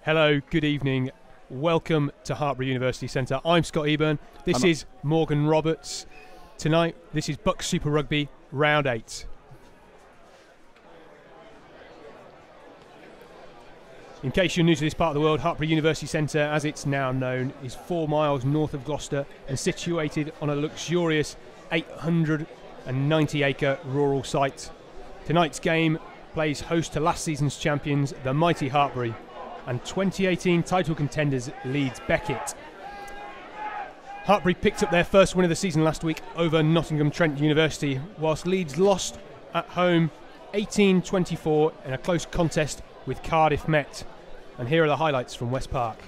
Hello, good evening. Welcome to Hartpury University Centre. I'm Scott Eburn. This is Morgan Roberts. Tonight, this is BUCS Super Rugby, Round 8. In case you're new to this part of the world, Hartpury University Centre, as it's now known, is 4 miles north of Gloucester and situated on a luxurious 890-acre rural site. Tonight's game plays host to last season's champions, the mighty Hartpury, and 2018 title contenders Leeds Beckett. Hartpury picked up their first win of the season last week over Nottingham Trent University, whilst Leeds lost at home 18-24 in a close contest with Cardiff Met. And here are the highlights from West Park.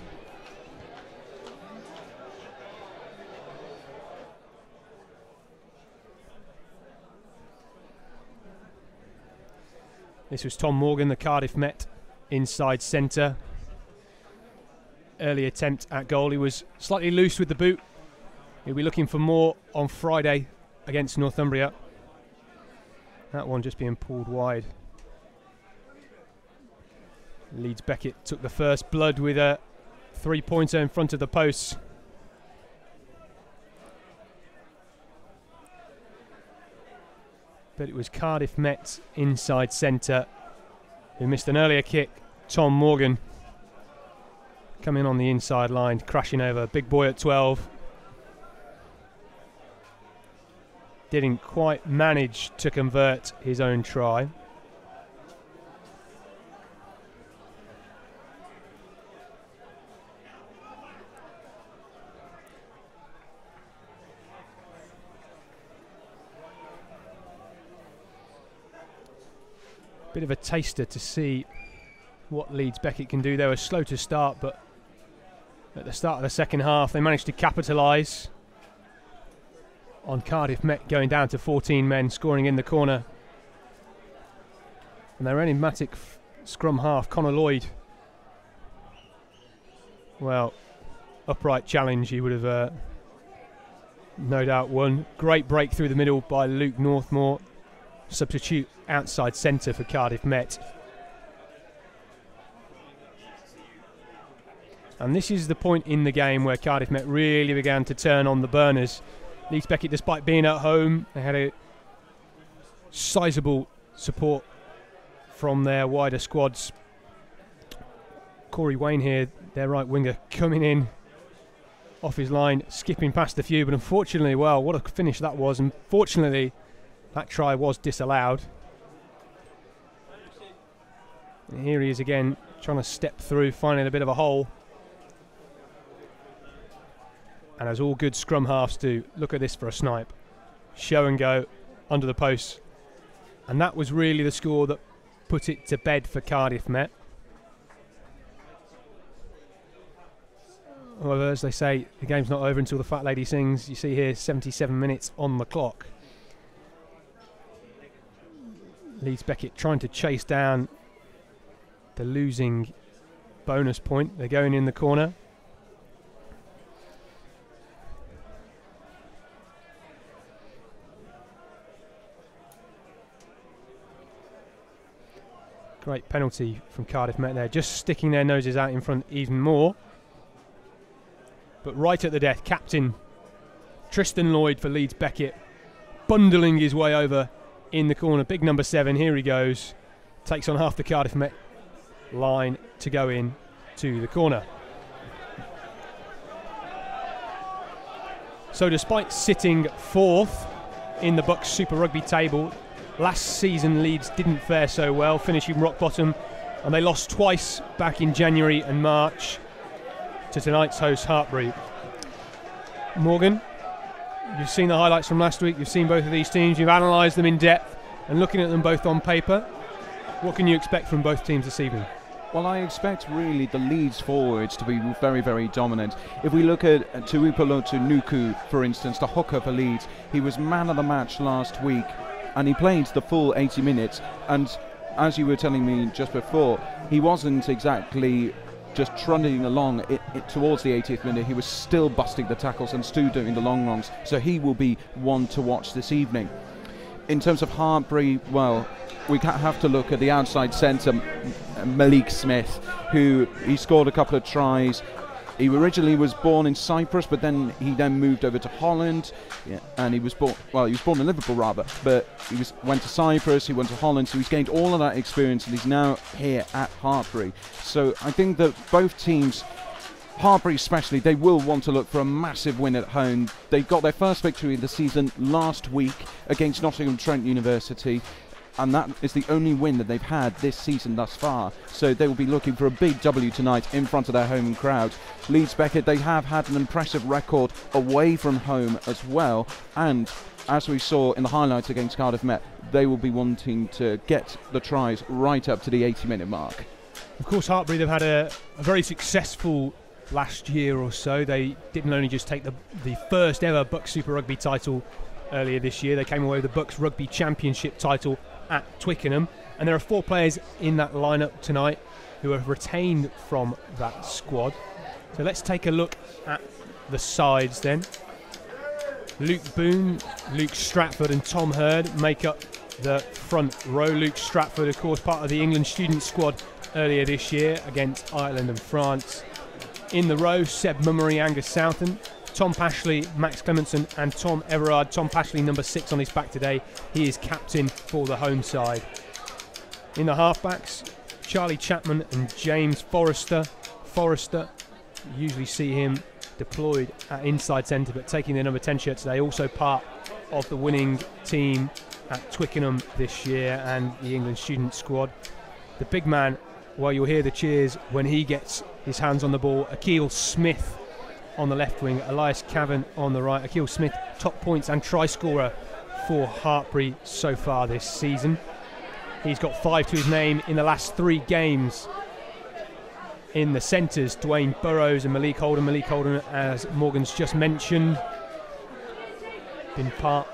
This was Tom Morgan, the Cardiff Met inside centre. Early attempt at goal. He was slightly loose with the boot. He'll be looking for more on Friday against Northumbria. That one just being pulled wide. Leeds Beckett took the first blood with a 3-pointer in front of the posts. But it was Cardiff Met inside centre who missed an earlier kick. Tom Morgan coming on the inside line, crashing over. Big boy at 12. Didn't quite manage to convert his own try. Bit of a taster to see what Leeds Beckett can do. They were slow to start, but at the start of the second half they managed to capitalise on Cardiff Met going down to 14 men, scoring in the corner. And their enigmatic scrum half, Connor Lloyd, well, upright challenge he would have no doubt won. Great break through the middle by Luke Northmore, substitute outside centre for Cardiff Met. And this is the point in the game where Cardiff Met really began to turn on the burners. Leeds Beckett, despite being at home, they had a sizable support from their wider squads. Corey Wayne here, their right winger, coming in off his line, skipping past a few, but unfortunately, well, what a finish that was. Unfortunately, that try was disallowed. And here he is again, trying to step through, finding a bit of a hole. And as all good scrum halves do, look at this for a snipe. Show and go under the posts. And that was really the score that put it to bed for Cardiff Met. However, as they say, the game's not over until the fat lady sings. You see here 77 minutes on the clock. Leeds Beckett trying to chase down the losing bonus point. They're going in the corner. Great penalty from Cardiff Met there, just sticking their noses out in front even more. But right at the death, captain Tristan Lloyd for Leeds Beckett, bundling his way over in the corner. Big number 7, here he goes. Takes on half the Cardiff Met line to go in to the corner. So despite sitting 4th in the BUCS Super Rugby table, last season Leeds didn't fare so well, finishing rock bottom, and they lost twice back in January and March to tonight's host Hartpury. Morgan, you've seen the highlights from last week, you've seen both of these teams, you've analysed them in depth, and looking at them both on paper, what can you expect from both teams this evening? Well, I expect really the Leeds forwards to be very, very dominant. If we look at Tuipolotu Nuku, for instance, the hooker for Leeds, he was man of the match last week, and he played the full 80 minutes, and as you were telling me just before, he wasn't exactly just trundling along towards the 80th minute. He was still busting the tackles and still doing the long runs, so he will be one to watch this evening. in terms of Hartpury, well, we have to look at the outside centre, Malik Smith, he scored a couple of tries. He originally was born in Cyprus, but then he moved over to Holland, and he was born in Liverpool rather, but went to Cyprus, he went to Holland, so he's gained all of that experience, and he's now here at Hartpury. So I think that both teams, Hartpury especially, they will want to look for a massive win at home. They got their first victory of the season last week against Nottingham Trent University, and that is the only win that they've had this season thus far. So they will be looking for a big W tonight in front of their home crowd. Leeds Beckett, they have had an impressive record away from home as well, and as we saw in the highlights against Cardiff Met, they will be wanting to get the tries right up to the 80-minute mark. Of course, Hartpury, they've had a very successful last year or so. They didn't only just take the first ever BUCS Super Rugby title earlier this year, they came away with the BUCS Rugby Championship title at Twickenham, and there are 4 players in that lineup tonight who have retained from that squad. So let's take a look at the sides then. Luke Boone, Luke Stratford and Tom Hurd make up the front row. Luke Stratford, of course, part of the England student squad earlier this year against Ireland and France. In the row, Seb Mummery, Angus Southern, Tom Pashley, Max Clementson and Tom Everard. Tom Pashley, number 6 on his back today. He is captain for the home side. In the halfbacks, Charlie Chapman and James Forrester. Forrester, you usually see him deployed at inside centre, but taking the number 10 shirt today. Also part of the winning team at Twickenham this year and the England student squad. The big man, well, you'll hear the cheers when he gets his hands on the ball. Akil Smith on the left wing, Elias Cavan on the right. Akil Smith, top points and try scorer for Hartpury so far this season. He's got 5 to his name in the last 3 games. In the centres, Dwayne Burrows and Malik Holden. Malik Holden, as Morgan's just mentioned, been part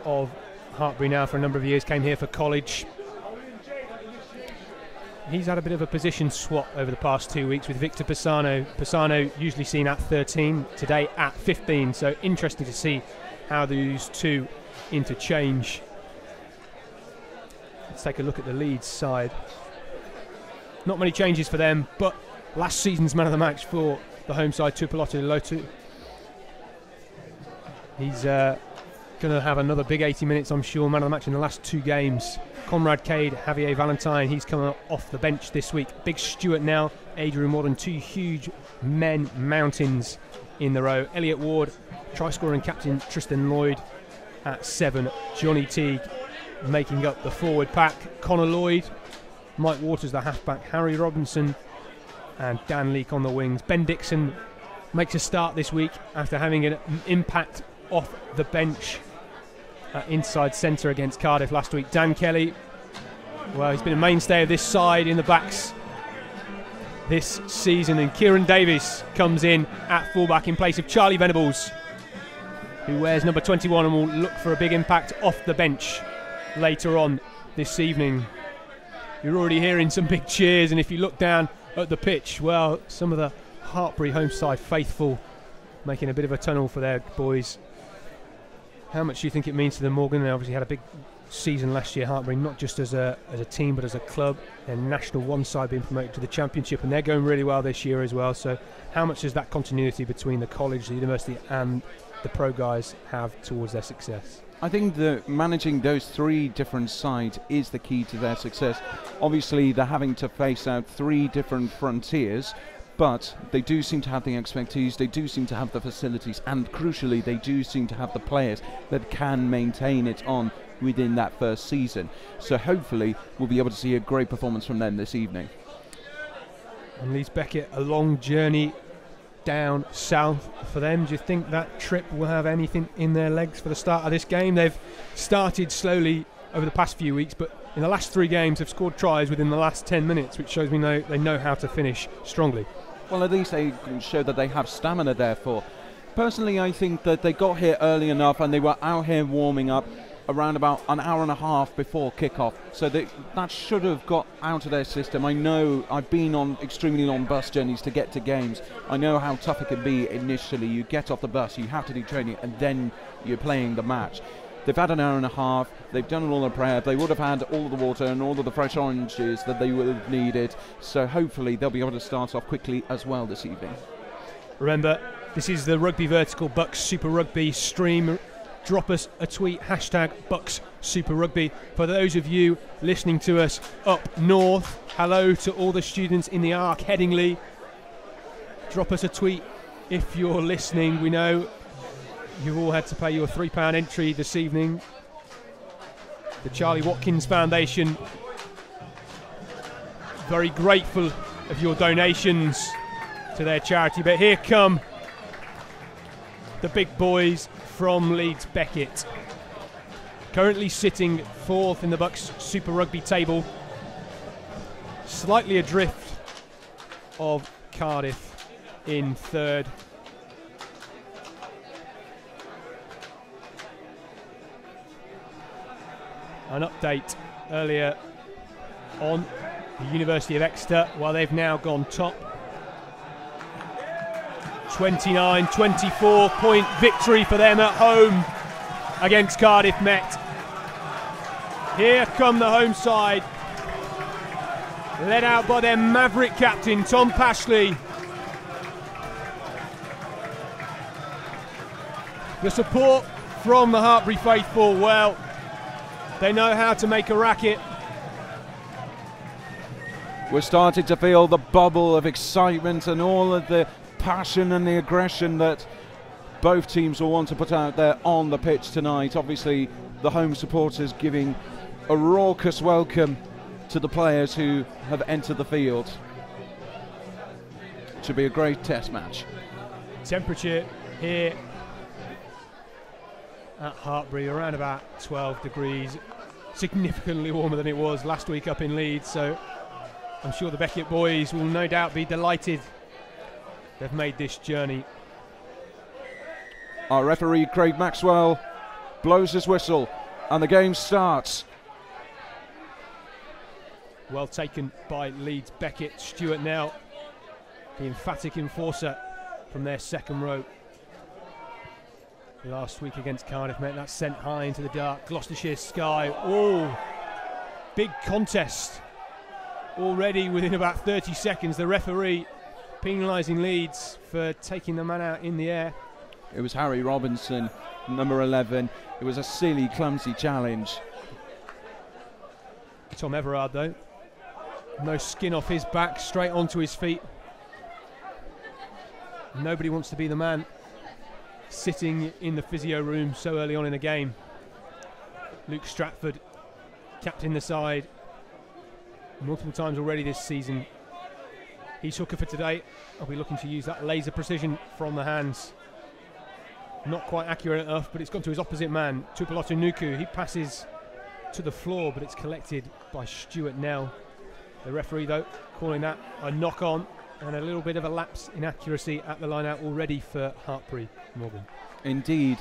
of Hartpury now for a number of years, came here for college. He's had a bit of a position swap over the past 2 weeks with Victor Pisano. Pisano usually seen at 13, today at 15, so interesting to see how these two interchange. Let's take a look at the Leeds side. Not many changes for them, but last season's man of the match for the home side, Tuipulotu Lotu. He's going to have another big 80 minutes, I'm sure. Man of the match in the last 2 games. Conrad Cade, Javier Valentine, he's coming off the bench this week. Big Stewart now, Adrian Warden, 2 huge men mountains in the row. Elliot Ward, try scorer and captain Tristan Lloyd at 7. Johnny Teague making up the forward pack. Connor Lloyd, Mike Waters the halfback, Harry Robinson and Dan Leake on the wings. Ben Dixon makes a start this week after having an impact off the bench inside centre against Cardiff last week. Dan Kelly, well, he's been a mainstay of this side in the backs this season, and Kieran Davis comes in at fullback in place of Charlie Venables, who wears number 21 and will look for a big impact off the bench later on this evening. You're already hearing some big cheers, and if you look down at the pitch, well, some of the Hartpury home side faithful making a bit of a tunnel for their boys. How much do you think it means to them, Morgan? They obviously had a big season last year, Hartpury, not just as a team but as a club. Their National 1 side being promoted to the Championship, and they're going really well this year as well. So how much does that continuity between the college, the university and the pro guys have towards their success? I think that managing those 3 different sides is the key to their success. Obviously, they're having to face out 3 different frontiers, but they do seem to have the expertise, they do seem to have the facilities, and crucially, they do seem to have the players that can maintain it on within that first season. So hopefully, we'll be able to see a great performance from them this evening. And Leeds Beckett, a long journey down south for them. Do you think that trip will have anything in their legs for the start of this game? They've started slowly over the past few weeks, but in the last 3 games have scored tries within the last 10 minutes, which shows me they know how to finish strongly. Well, at least they can show that they have stamina, therefore. Personally, I think that they got here early enough and they were out here warming up around about an hour and a half before kickoff, so that should have got out of their system. I know I've been on extremely long bus journeys to get to games. I know how tough it can be initially. You get off the bus, you have to do training, and then you're playing the match. They've had an hour and a half. They've done all the prep. They would have had all of the water and all of the fresh oranges that they would have needed. So hopefully they'll be able to start off quickly as well this evening. Remember, this is the Rugby Vertical BUCS Super Rugby stream. Drop us a tweet, hashtag BUCS Super Rugby. For those of you listening to us up north, hello to all the students in the Arc Headingley. Drop us a tweet if you're listening. We know you've all had to pay your £3 entry this evening. The Charlie Watkins Foundation, very grateful of your donations to their charity. But here come the big boys from Leeds Beckett, currently sitting 4th in the BUCS Super Rugby table, slightly adrift of Cardiff in 3rd. An update earlier on the University of Exeter, while they've now gone top. 29-24 point victory for them at home against Cardiff Met. Here come the home side, led out by their maverick captain Tom Pashley. The support from the Hartpury faithful, well, they know how to make a racket. We're starting to feel the bubble of excitement and all of the passion and the aggression that both teams will want to put out there on the pitch tonight. Obviously, the home supporters giving a raucous welcome to the players who have entered the field. It should be a great test match. Temperature here at Hartpury around about 12 degrees, significantly warmer than it was last week up in Leeds, so I'm sure the Beckett boys will no doubt be delighted they've made this journey. Our referee Craig Maxwell blows his whistle and the game starts. Well taken by Leeds Beckett. Stuart Nell, the emphatic enforcer from their second row. Last week against Cardiff Met, that's sent high into the dark Gloucestershire sky. Oh, big contest already within about 30 seconds. The referee penalising Leeds for taking the man out in the air. It was Harry Robinson, number 11. It was a silly, clumsy challenge. Tom Everard, though, no skin off his back, straight onto his feet. Nobody wants to be the man sitting in the physio room so early on in a game. Luke Stratford, captain the side multiple times already this season. He's hooker for today. I'll be looking to use that laser precision from the hands. Not quite accurate enough, but it's gone to his opposite man, Tuipulotu Nuku. He passes to the floor, but it's collected by Stuart Nell. The referee, though, calling that a knock-on and a little bit of a lapse in accuracy at the line-out already for Hartpury, Morgan. Indeed.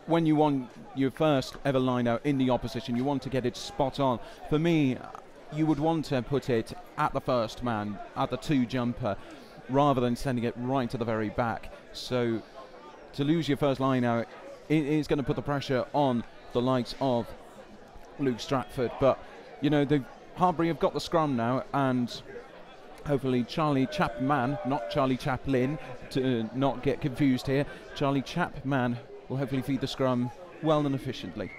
When you want your first ever line-out in the opposition, you want to get it spot on. For me, you would want to put it at the first man, at the 2-jumper, rather than sending it right to the very back. So to lose your first line out, it is going to put the pressure on the likes of Luke Stratford. But, you know, Hartpury have got the scrum now, and hopefully Charlie Chapman, not Charlie Chaplin, to not get confused here, Charlie Chapman will hopefully feed the scrum well and efficiently.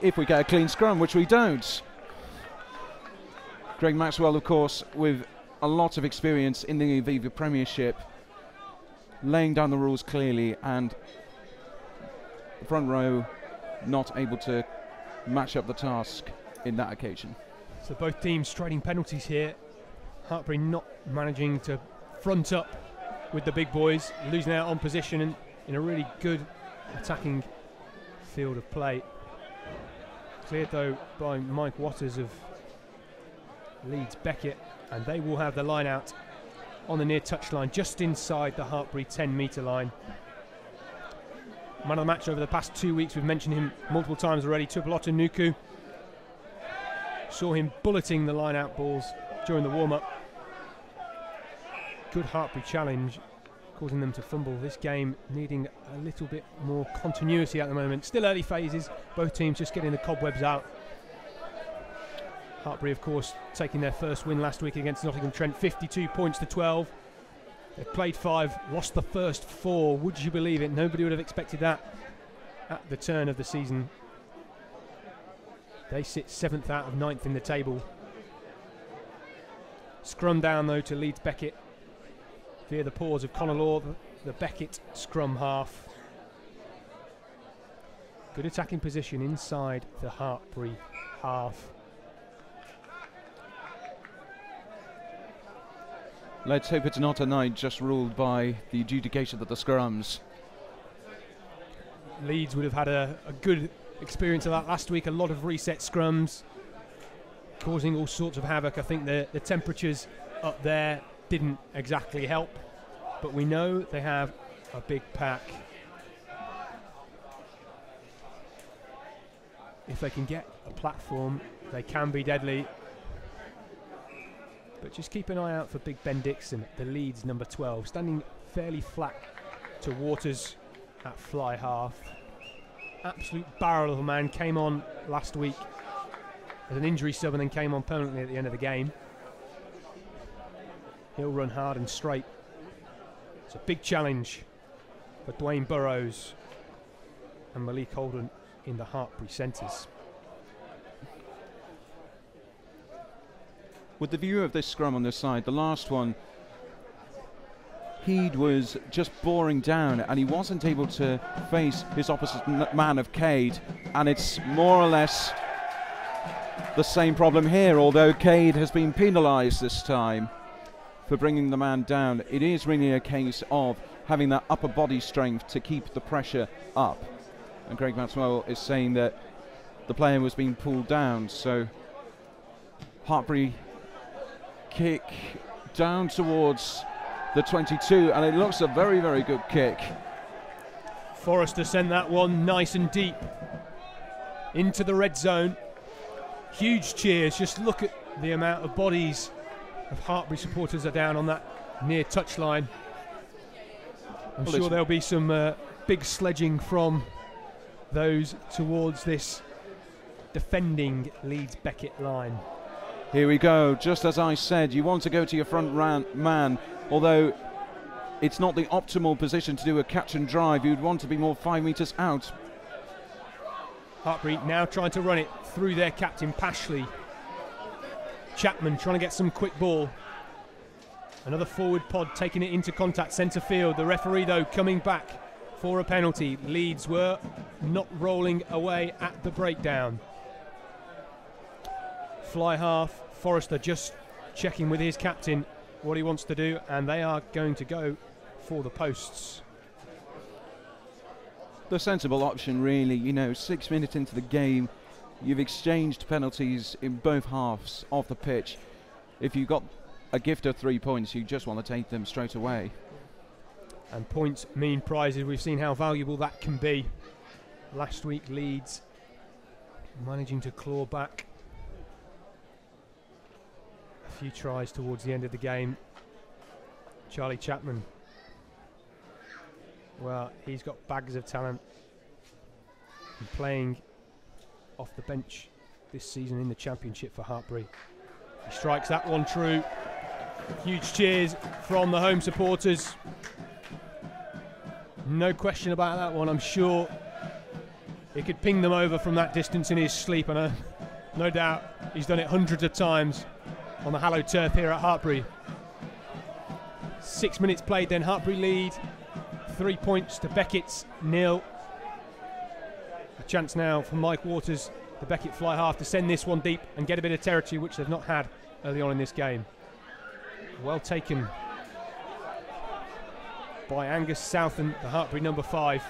If we get a clean scrum, which we don't. Craig Maxwell, of course, with a lot of experience in the Aviva Premiership, laying down the rules clearly, and the front row not able to match up the task in that occasion. So both teams trading penalties here. Hartpury not managing to front up with the big boys, losing out on position and in a really good attacking field of play. Cleared though by Mike Waters of Leeds Beckett, and they will have the line out on the near touchline just inside the Hartpury 10-metre line. Man of the match over the past 2 weeks, we've mentioned him multiple times already, Tuipulotu Nuku. Saw him bulleting the line out balls during the warm-up. Good Hartpury challenge causing them to fumble. This game needing a little bit more continuity at the moment. Still early phases, both teams just getting the cobwebs out. Hartpury, of course, taking their first win last week against Nottingham Trent, 52 points to 12. They played 5, lost the first 4. Would you believe it? Nobody would have expected that at the turn of the season. They sit 7th out of 9th in the table. Scrum down, though, to Leeds Beckett via the paws of Connor Law, the Beckett scrum half. Good attacking position inside the Hartpury half. Let's hope it's not a night just ruled by the adjudication of the scrums. Leeds would have had a good experience of that last week. A lot of reset scrums causing all sorts of havoc. I think the temperatures up there didn't exactly help, but we know they have a big pack. If they can get a platform, they can be deadly. But just keep an eye out for Big Ben Dixon, the Leeds number 12, standing fairly flat to Waters at fly half. Absolute barrel of a man, came on last week as an injury sub and then came on permanently at the end of the game. He'll run hard and straight. It's a big challenge for Dwayne Burrows and Malik Holden in the Hartpury centres. With the view of this scrum on this side, the last one, Heed was just boring down and he wasn't able to face his opposite man of Cade, and it's more or less the same problem here, although Cade has been penalised this time for bringing the man down. It is really a case of having that upper body strength to keep the pressure up, and Greg Maxwell is saying that the player was being pulled down. So Hartpury kick down towards the 22, and it looks a very, very good kick. Forrester sent that one nice and deep into the red zone. Huge cheers. Just look at the amount of bodies of Hartpury supporters are down on that near touchline. I'm sure there'll be some big sledging from those towards this defending Leeds Beckett line. Here we go. Just as I said, you want to go to your front man, although it's not the optimal position to do a catch and drive. You'd want to be more 5 metres out. Hartpury now trying to run it through their captain, Pashley. Chapman trying to get some quick ball. Another forward pod taking it into contact, centre field. The referee, though, coming back for a penalty. Leeds were not rolling away at the breakdown. Fly half, Forrester just checking with his captain what he wants to do, and they are going to go for the posts. The sensible option, really. You know, 6 minutes into the game, you've exchanged penalties in both halves of the pitch. If you've got a gift of 3 points, you just want to take them straight away. And points mean prizes. We've seen how valuable that can be. Last week, Leeds managing to claw back a few tries towards the end of the game. Charlie Chapman, well, he's got bags of talent and playing off the bench this season in the Championship for Hartpury. He strikes that one true. Huge cheers from the home supporters. No question about that one. I'm sure he could ping them over from that distance in his sleep, and no doubt he's done it hundreds of times on the hallowed turf here at Hartpury. 6 minutes played then, Hartpury lead 3 points to Beckett's 0. A chance now for Mike Waters, the Beckett fly half, to send this one deep and get a bit of territory, which they've not had early on in this game. Well taken by Angus Southern, the Hartpury number 5.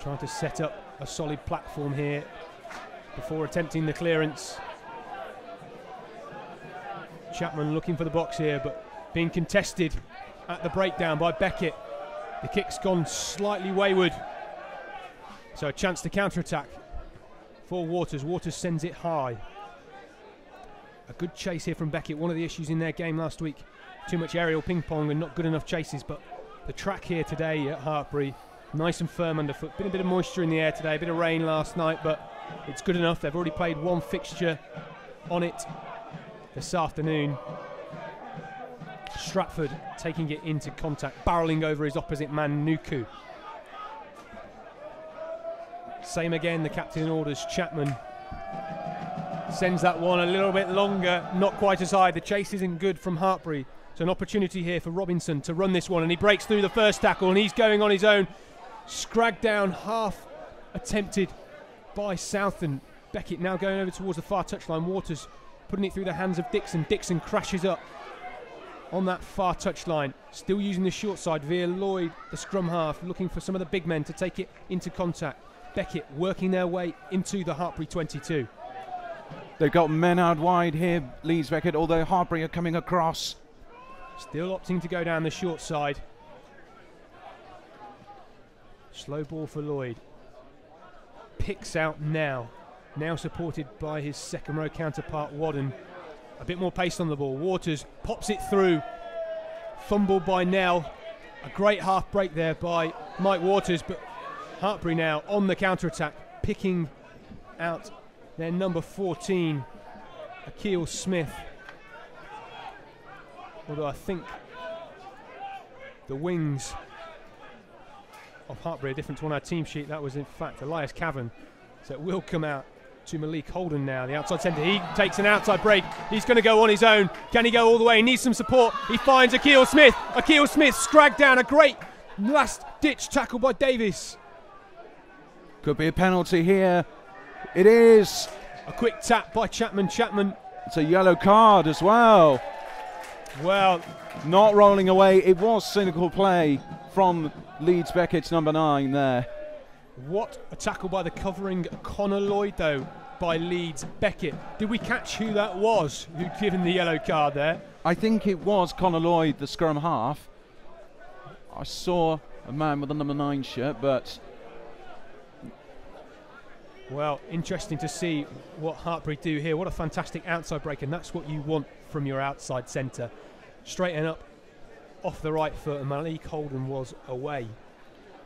Trying to set up a solid platform here before attempting the clearance. Chapman looking for the box here, but being contested at the breakdown by Beckett. The kick's gone slightly wayward, so a chance to counter-attack for Waters. Waters sends it high. A good chase here from Beckett. One of the issues in their game last week, too much aerial ping pong and not good enough chases, but the track here today at Hartpury, nice and firm underfoot. Been a bit of moisture in the air today, a bit of rain last night, but it's good enough. They've already played one fixture on it this afternoon. Stratford taking it into contact, barrelling over his opposite man, Nuku. Same again, the captain orders Chapman. Sends that one a little bit longer, not quite as high. The chase isn't good from Hartpury. So an opportunity here for Robinson to run this one, and he breaks through the first tackle, and he's going on his own. Scragged down, half attempted by Southern. Beckett now going over towards the far touchline. Waters putting it through the hands of Dixon. Dixon crashes up on that far touchline. Still using the short side via Lloyd, the scrum half, looking for some of the big men to take it into contact. Beckett working their way into the Hartpury 22. They've got men out wide here, Leeds Beckett, although Hartpury are coming across. Still opting to go down the short side. Slow ball for Lloyd. Picks out now. Now supported by his second row counterpart, Wadden. A bit more pace on the ball. Waters pops it through. Fumbled by Nell. A great half break there by Mike Waters, but Hartpury now on the counter-attack, picking out their number 14, Akil Smith. Although I think the wings of Hartpury are different to on our team sheet. That was in fact Elias Cavan. So it will come out to Malik Holden now, the outside centre. He takes an outside break. He's going to go on his own. Can he go all the way? He needs some support. He finds Akil Smith. Akil Smith scragged down. A great last-ditch tackle by Davis. Could be a penalty here. It is. A quick tap by Chapman. Chapman. It's a yellow card as well. Well, not rolling away. It was cynical play from Leeds Beckett's number 9 there. What a tackle by the covering Connor Lloyd, though, by Leeds Beckett. Did we catch who that was who'd given the yellow card there? I think it was Connor Lloyd, the scrum half. I saw a man with a number 9 shirt, but... Well, interesting to see what Hartpury do here. What a fantastic outside break, and that's what you want from your outside centre. Straighten up off the right foot, and Malik Holden was away.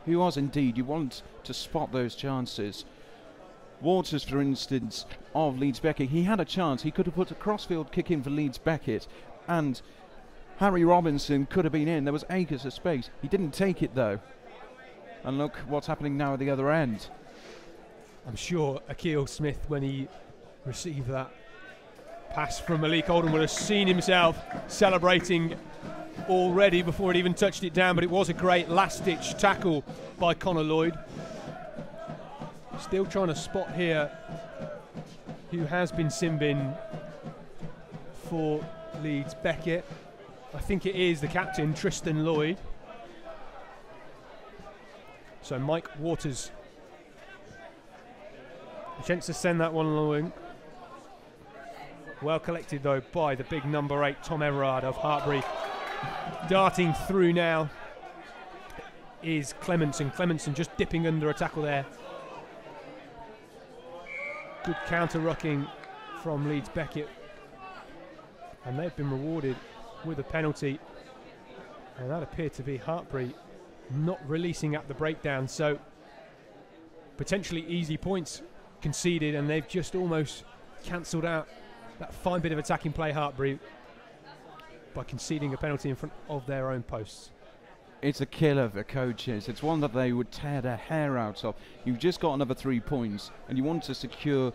He was indeed. You want to spot those chances. Waters, for instance, of Leeds Beckett, he had a chance. He could have put a crossfield kick in for Leeds Beckett, and Harry Robinson could have been in. There was acres of space. He didn't take it, though. And look what's happening now at the other end. I'm sure Akil Smith, when he received that pass from Malik Holden, would have seen himself celebrating already before it even touched it down, but it was a great last-ditch tackle by Connor Lloyd. Still trying to spot here who has been sin-bin for Leeds Beckett. I think it is the captain, Tristan Lloyd. So Mike Waters. A chance to send that one along. Well collected, though, by the big number 8, Tom Everard of Hartpury. Darting through now is Clementson. Clementson just dipping under a tackle there. Good counter-rucking from Leeds Beckett. And they've been rewarded with a penalty. And that appeared to be Hartpury not releasing at the breakdown. So potentially easy points conceded, and they've just almost cancelled out that fine bit of attacking play, Hartpury, by conceding a penalty in front of their own posts. It's a killer for coaches. It's one that they would tear their hair out of. You've just got another 3 points, and you want to secure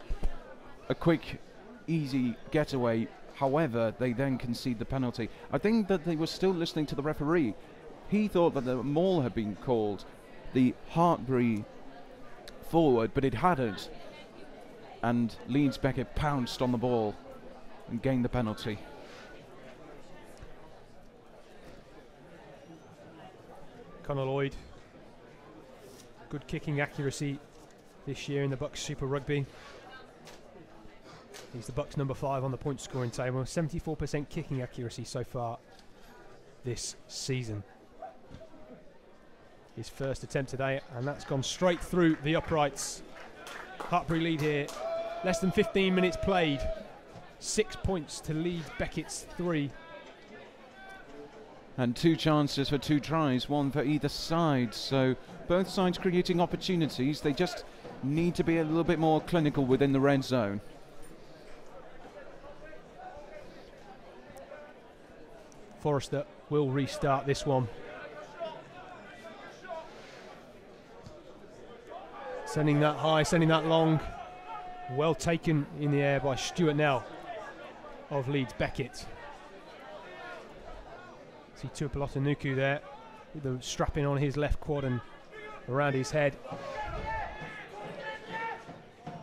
a quick, easy getaway. However, they then concede the penalty. I think that they were still listening to the referee. He thought that the maul had been called, the Hartpury forward, but it hadn't. And Leeds Beckett pounced on the ball and gained the penalty. Connor Lloyd, good kicking accuracy this year in the BUCS Super Rugby. He's the BUCS number 5 on the point scoring table. 74% kicking accuracy so far this season. His first attempt today, and that's gone straight through the uprights. Hartpury lead here. Less than 15 minutes played 6 points to Leeds Beckett's 3. And 2 chances for 2 tries, 1 for either side. So both sides creating opportunities. They just need to be a little bit more clinical within the red zone. Forrester will restart this one. Sending that high, sending that long. Well taken in the air by Stuart Nell of Leeds Beckett. See Tuipolota Nuku there with the strapping on his left quad and around his head.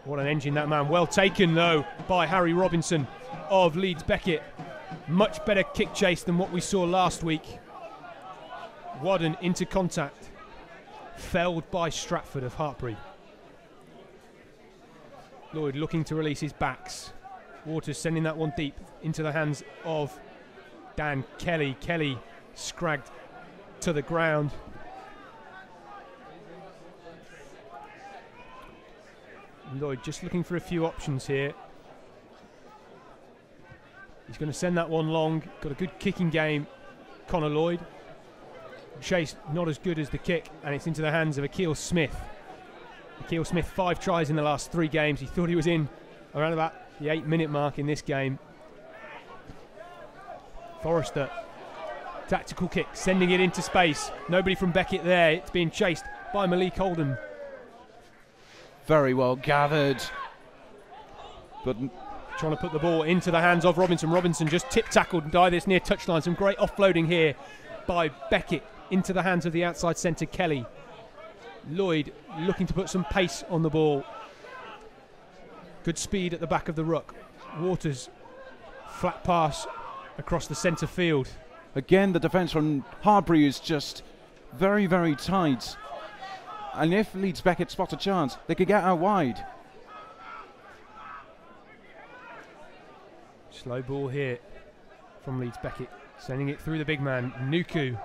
What an engine that man. Well taken though by Harry Robinson of Leeds Beckett. Much better kick chase than what we saw last week. Wadden into contact. Felled by Stratford of Hartpury. Lloyd looking to release his backs. Waters sending that one deep into the hands of Dan Kelly. Kelly scragged to the ground. Lloyd just looking for a few options here. He's going to send that one long. Got a good kicking game, Connor Lloyd. Chase not as good as the kick, and it's into the hands of Akil Smith. Akil Smith, 5 tries in the last 3 games. He thought he was in around about the 8-minute mark in this game. Forrester, tactical kick, sending it into space. Nobody from Beckett there. It's being chased by Malik Holden. Very well gathered. But trying to put the ball into the hands of Robinson. Robinson just tip-tackled and died this near touchline. Some great offloading here by Beckett into the hands of the outside centre, Kelly. Lloyd looking to put some pace on the ball. Good speed at the back of the ruck. Waters, flat pass across the centre field. Again, the defence from Hartpury is just very, very tight. And if Leeds Beckett spot a chance, they could get out wide. Slow ball here from Leeds Beckett. Sending it through the big man, Nuku.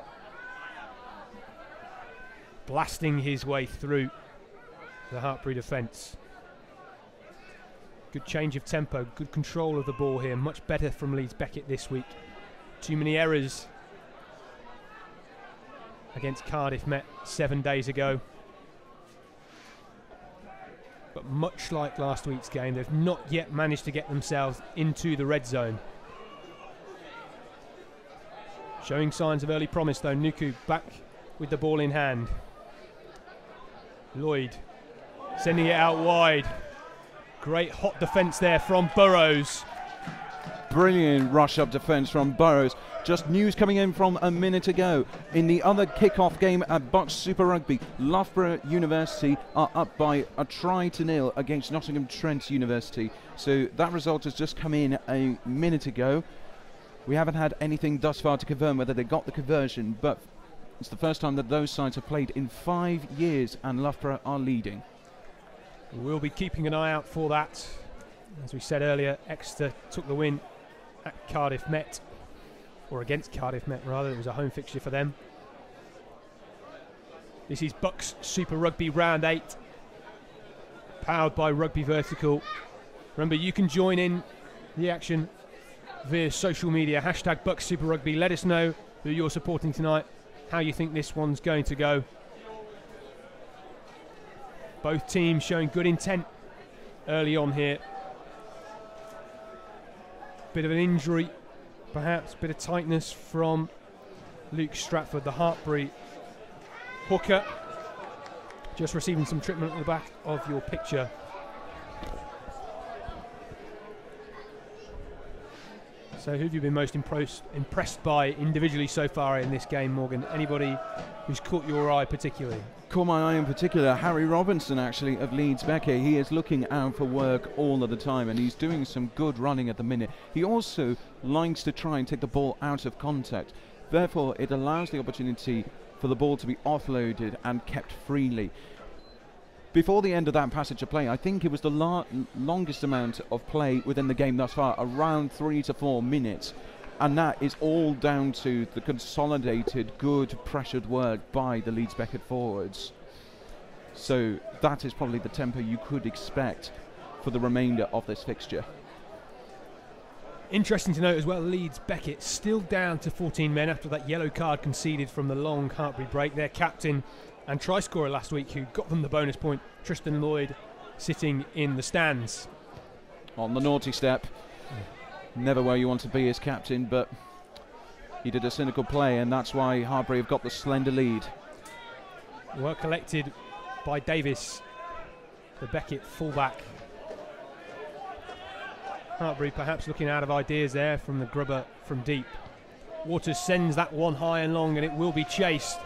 Blasting his way through the Hartpury defence. Good change of tempo, good control of the ball here. Much better from Leeds Beckett this week. Too many errors against Cardiff Met 7 days ago. But much like last week's game, they've not yet managed to get themselves into the red zone. Showing signs of early promise though. Nuku back with the ball in hand. Lloyd sending it out wide. Great hot defence there from Burrows. Brilliant rush up defence from Burrows. Just news coming in from a minute ago. In the other kickoff game at BUCS Super Rugby, Loughborough University are up by a try to 0 against Nottingham Trent University. So that result has just come in a minute ago. We haven't had anything thus far to confirm whether they got the conversion, but it's the first time that those sides have played in 5 years, and Loughborough are leading. We'll be keeping an eye out for that. As we said earlier, Exeter took the win at Cardiff Met, or against Cardiff Met rather. It was a home fixture for them. This is BUCS Super Rugby Round 8, powered by Rugby Vertical. Remember, you can join in the action via social media, hashtag BUCS Super Rugby. Let us know who you're supporting tonight, how you think this one's going to go. Both teams showing good intent early on here. Bit of an injury, perhaps, bit of tightness from Luke Stratford, the Hartpury hooker. Just receiving some treatment at the back of your picture. So who have you been most impressed by individually so far in this game, Morgan? Anybody who's caught your eye particularly? Caught my eye in particular, Harry Robinson actually of Leeds Beckett. He is looking out for work all of the time and he's doing some good running at the minute. He also likes to try and take the ball out of contact. Therefore, it allows the opportunity for the ball to be offloaded and kept freely. Before the end of that passage of play, I think it was the longest amount of play within the game thus far, around 3 to 4 minutes. And that is all down to the consolidated, good, pressured work by the Leeds Beckett forwards. So that is probably the tempo you could expect for the remainder of this fixture. Interesting to note as well, Leeds Beckett still down to 14 men after that yellow card conceded from the long Hartpury break. Their captain and try scorer last week, who got them the bonus point, Tristan Lloyd, sitting in the stands. On the naughty step. Never where you want to be as captain, but he did a cynical play, and that's why Hartpury have got the slender lead. Well collected by Davis, the Beckett fullback. Hartpury perhaps looking out of ideas there from the grubber from deep. Waters sends that one high and long, and it will be chased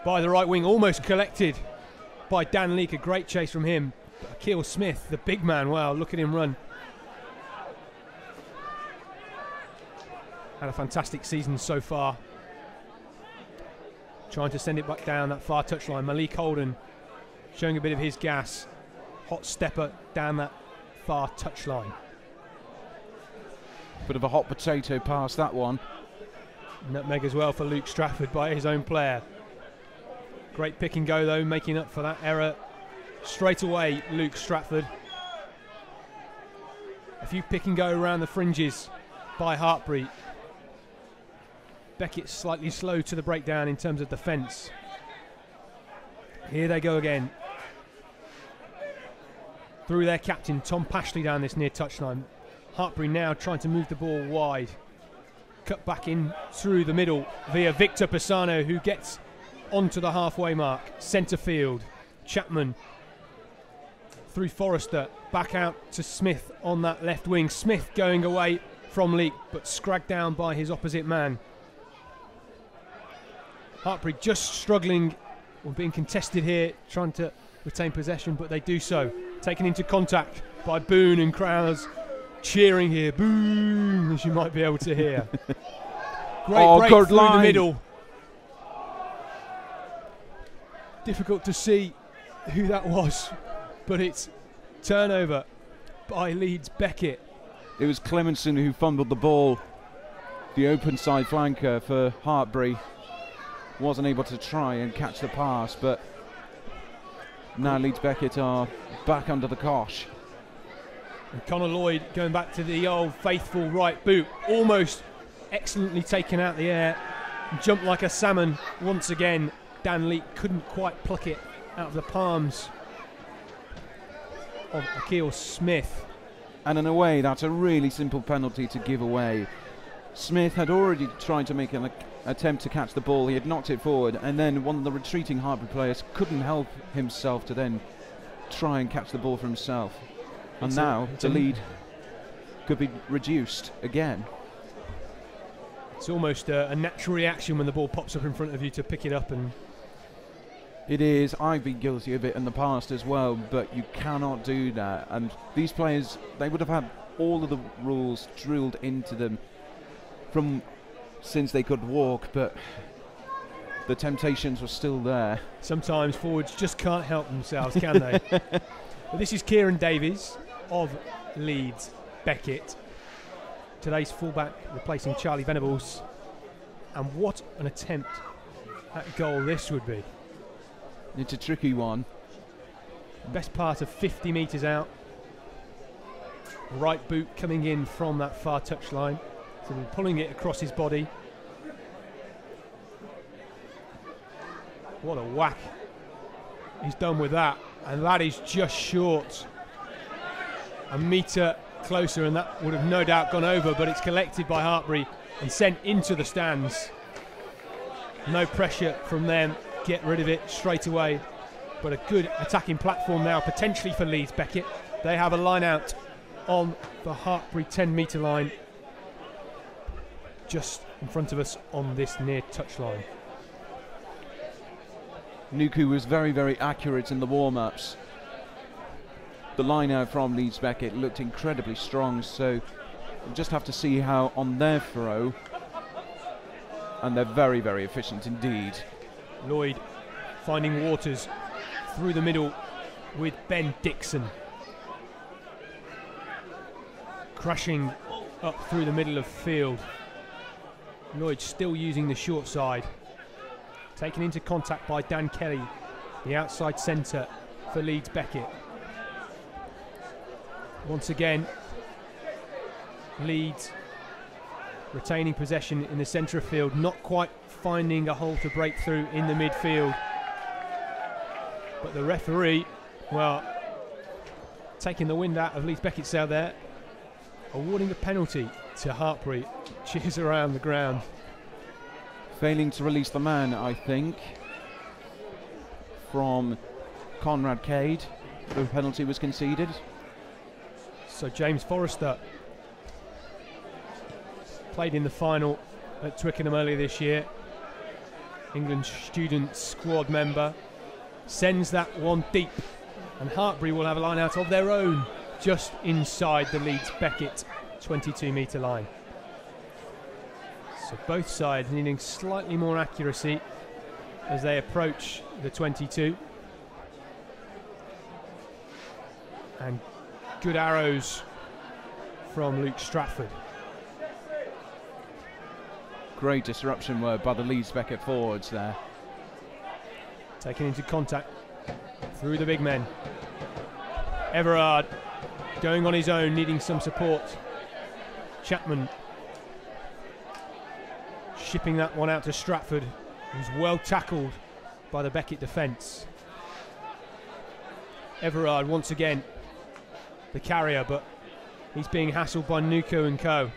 by the right wing, almost collected by Dan Leake. A great chase from him. But Akil Smith, the big man, wow, look at him run. Had a fantastic season so far. Trying to send it back down that far touchline. Malik Holden showing a bit of his gas. Hot stepper down that far touchline. Bit of a hot potato pass, that one. Nutmeg as well for Luke Stratford by his own player. Great pick and go though, making up for that error straight away, Luke Stratford. A few pick and go around the fringes by Hartpury. Beckett slightly slow to the breakdown in terms of defence. Here they go again. Through their captain, Tom Pashley, down this near touchline. Hartpury now trying to move the ball wide. Cut back in through the middle via Victor Pisano, who gets onto the halfway mark. Centre field. Chapman through Forrester. Back out to Smith on that left wing. Smith going away from Leake, but scragged down by his opposite man. Hartpury just struggling, or being contested here, trying to retain possession, but they do so. Taken into contact by Boone, and crowds cheering here. Boom, as you might be able to hear. Great break through the middle. Difficult to see who that was, but it's turnover by Leeds Beckett. It was Clemenson who fumbled the ball. The open side flanker for Hartpury wasn't able to try and catch the pass, but now Leeds Beckett are back under the cosh. And Connor Lloyd going back to the old faithful right boot, almost excellently taken out the air, jumped like a salmon once again. Dan Leake couldn't quite pluck it out of the palms of Akil Smith. And in a way, that's a really simple penalty to give away. Smith had already tried to make an attempt to catch the ball. He had knocked it forward, and then one of the retreating Hartpury players couldn't help himself to then try and catch the ball for himself. And now the lead could be reduced again. It's almost a natural reaction when the ball pops up in front of you to pick it up. And it is. I've been guilty of it in the past as well, but you cannot do that. And these players, they would have had all of the rules drilled into them from since they could walk, but the temptations were still there. Sometimes forwards just can't help themselves, can they? But this is Kieran Davies of Leeds Beckett, today's fullback, replacing Charlie Venables. And what an attempt at goal this would be. It's a tricky one. Best part of 50 metres out. Right boot coming in from that far touchline. So we're pulling it across his body. What a whack he's done with that. And that is just short. A metre closer, and that would have no doubt gone over, but it's collected by Hartpury and sent into the stands. No pressure from them. Get rid of it straight away. But a good attacking platform now, potentially for Leeds Beckett. They have a line out on the Hartpury 10-metre line, just in front of us on this near touchline. Nuku was very, very accurate in the warm-ups. The line out from Leeds Beckett looked incredibly strong, so we'll just have to see how on their throw. And they're very, very efficient indeed. Lloyd finding Waters through the middle with Ben Dixon. Crashing up through the middle of field. Lloyd still using the short side. Taken into contact by Dan Kelly, the outside centre for Leeds Beckett. Once again, Leeds retaining possession in the centre of field, not quite finding a hole to break through in the midfield. But the referee, well, taking the wind out of Leeds Beckett's sail there, awarding a penalty to Hartpury. Cheers around the ground. Failing to release the man, I think, from Conrad Cade. The penalty was conceded. So James Forrester played in the final at Twickenham earlier this year. England student squad member sends that one deep, and Hartpury will have a line out of their own just inside the Leeds Beckett 22-metre line. So both sides needing slightly more accuracy as they approach the 22. And good arrows from Luke Stratford. Great disruption work by the Leeds Beckett forwards there. Taken into contact through the big men. Everard going on his own, needing some support. Chapman shipping that one out to Stratford, who's well tackled by the Beckett defence. Everard once again the carrier, but he's being hassled by Nuku and co.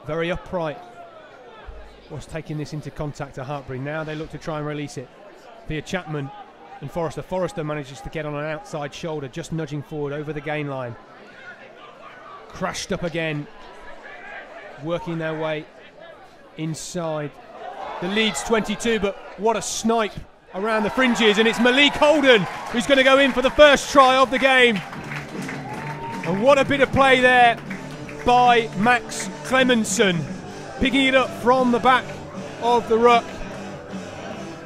Very upright was taking this into contact to Hartpury. Now they look to try and release it via Chapman and Forrester. Forrester manages to get on an outside shoulder, just nudging forward over the gain line. Crashed up again, working their way inside the Leeds 22, but what a snipe around the fringes, and it's Malik Holden who's going to go in for the first try of the game. And what a bit of play there by Max Clemenson, picking it up from the back of the ruck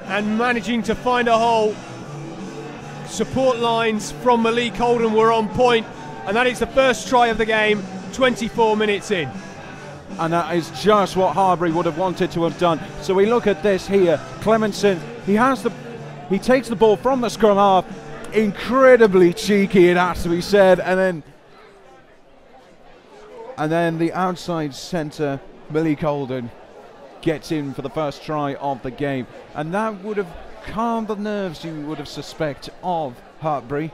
and managing to find a hole. Support lines from Malik Holden were on point, and that is the first try of the game, 24 minutes in. And that is just what Hartpury would have wanted to have done. So we look at this here. Clemenson, he takes the ball from the scrum half. Incredibly cheeky, it has to be said. And then the outside centre, Malik Holden, gets in for the first try of the game. And that would have calmed the nerves, you would have suspect, of Hartpury,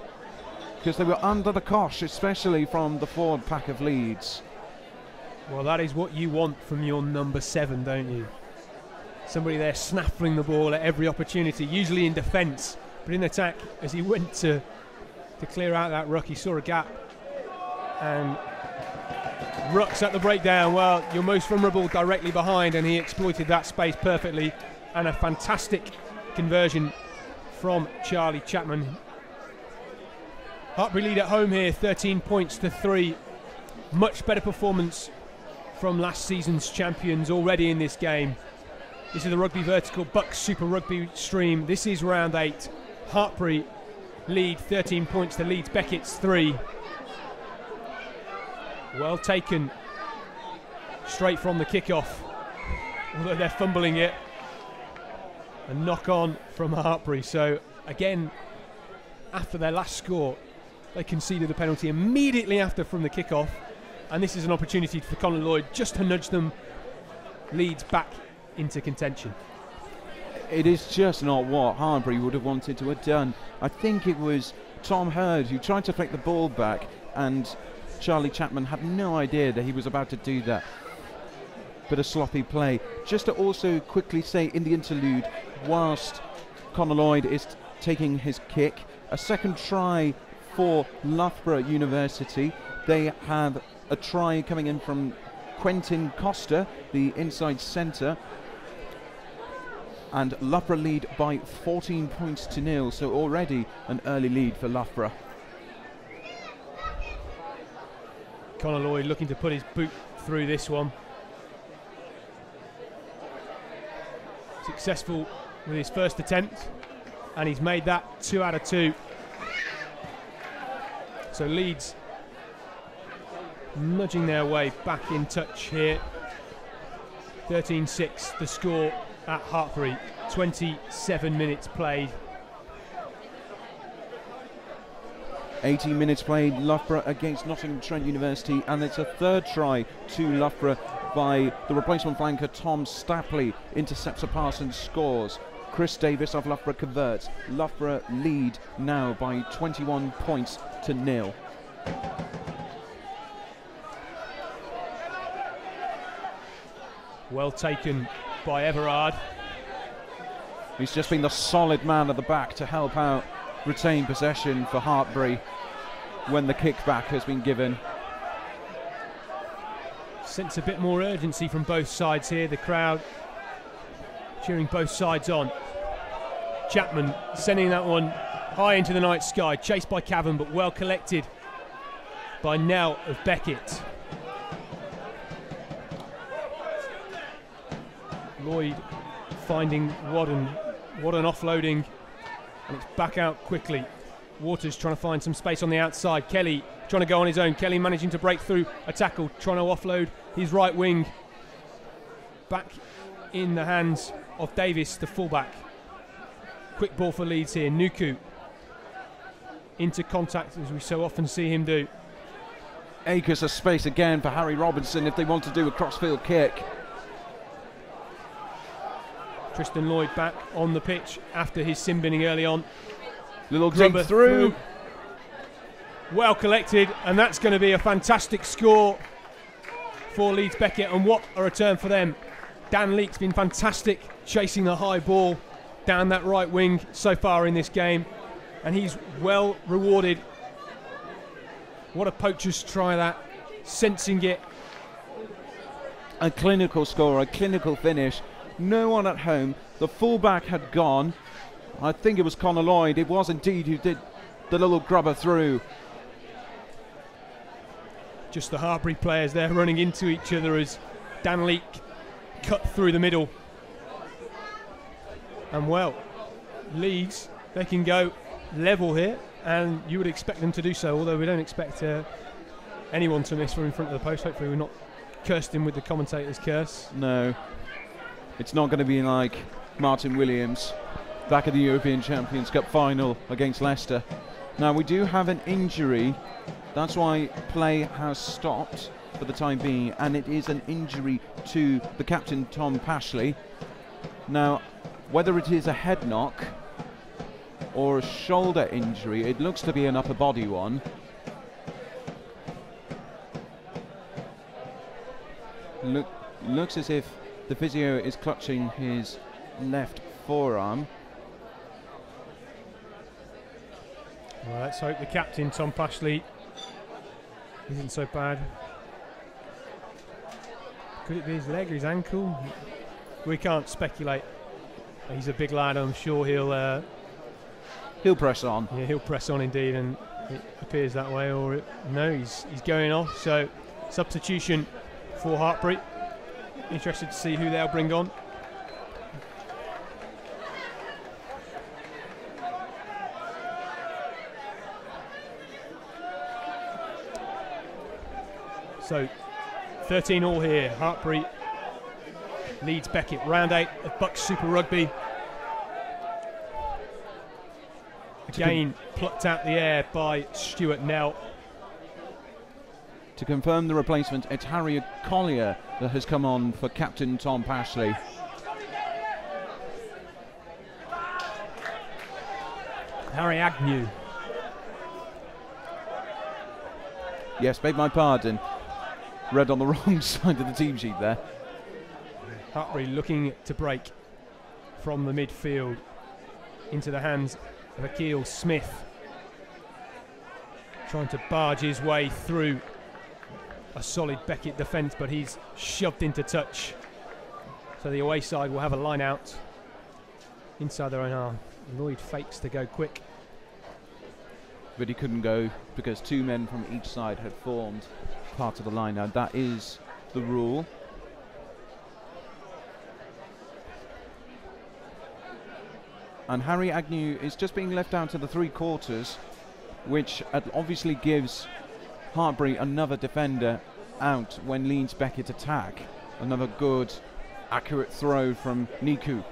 because they were under the cosh, especially from the forward pack of Leeds. Well, that is what you want from your number 7, don't you? Somebody there snaffling the ball at every opportunity, usually in defence, but in attack. As he went to clear out that ruck, he saw a gap, and rucks at the breakdown. Well, you're most vulnerable directly behind, and he exploited that space perfectly, and a fantastic conversion from Charlie Chapman. Hartpury lead at home here, 13 points to 3. Much better performance from last season's champions already in this game. This is the Rugby Vertical BUCS Super Rugby stream. This is round 8. Hartpury lead 13 points to Leeds Beckett's 3. Well taken straight from the kickoff, although they're fumbling it. A knock on from Hartpury. So again, after their last score, they conceded the penalty immediately after from the kickoff. And this is an opportunity for Conor Lloyd just to nudge them Leeds back into contention. It is just not what Hartpury would have wanted to have done. I think it was Tom Hurd who tried to flick the ball back, and Charlie Chapman had no idea that he was about to do that. Bit of sloppy play. Just to also quickly say in the interlude, whilst Conor Lloyd is taking his kick, a second try for Loughborough University. They have a try coming in from Quentin Costa, the inside centre, and Loughborough lead by 14 points to 0, so already an early lead for Loughborough. Conor Lloyd looking to put his boot through this one. Successful with his first attempt, and he's made that 2 out of 2. So Leeds nudging their way back in touch here. 13-6 the score at Hartpury, 27 minutes played. 18 minutes played, Loughborough against Nottingham Trent University, and it's a third try to Loughborough by the replacement flanker Tom Stapley. Intercepts a pass and scores. Chris Davis of Loughborough converts. Loughborough lead now by 21 points to 0. Well taken by Everard. He's just been the solid man at the back to help out retain possession for Hartpury when the kickback has been given. Sense a bit more urgency from both sides here. The crowd cheering both sides on. Chapman sending that one high into the night sky, chased by Cavan, but well collected by Nell of Beckett. Lloyd finding Wadden offloading, and it's back out quickly. Waters trying to find some space on the outside. Kelly trying to go on his own. Kelly managing to break through a tackle, trying to offload his right wing. Back in the hands of Davis, the fullback. Quick ball for Leeds here. Nuku into contact, as we so often see him do. Acres of space again for Harry Robinson if they want to do a crossfield kick. Tristan Lloyd back on the pitch after his sin binning early on. Little dig through. Well collected, and that's going to be a fantastic score for Leeds Beckett, and what a return for them. Dan Leake's been fantastic chasing the high ball down that right wing so far in this game, and he's well rewarded. What a poacher's try that, sensing it. A clinical score, a clinical finish. No one at home. The fullback had gone. I think it was Connor Lloyd. It was indeed who did the little grubber through. Just the Hartpury players there running into each other as Dan Leake cut through the middle. And well, Leeds, they can go level here, and you would expect them to do so, although we don't expect anyone to miss from in front of the post. Hopefully we're not cursed him with the commentator's curse. No, it's not going to be like Martin Williams back at the European Champions Cup final against Leicester. Now we do have an injury, that's why play has stopped for the time being, and it is an injury to the captain Tom Pashley. Now whether it is a head knock or a shoulder injury, it looks to be an upper body one. Looks as if the physio is clutching his left forearm. Well, let's hope the captain, Tom Pashley, isn't so bad. Could it be his leg or his ankle? We can't speculate. He's a big lad, I'm sure he'll press on. Yeah, he'll press on indeed, and it appears that way. Or no, he's going off. So substitution for Hartpury. Interested to see who they'll bring on. So 13-all here. Hartpury Leeds Beckett, round 8 of BUCS Super Rugby. Again plucked out the air by Stuart Nell. To confirm the replacement, it's Harry Collier that has come on for captain Tom Pashley. Harry Agnew. Yes, beg my pardon. Read on the wrong side of the team sheet there. Hartpury looking to break from the midfield into the hands of Akil Smith. Trying to barge his way through a solid Beckett defence, but he's shoved into touch. So the away side will have a line out inside their own half. Lloyd fakes to go quick, but he couldn't go because two men from each side had formed part of the line out. That is the rule. And Harry Agnew is just being left out to the 3 quarters, which obviously gives Hartpury another defender out when Leeds Beckett attack. Another good, accurate throw from Niku.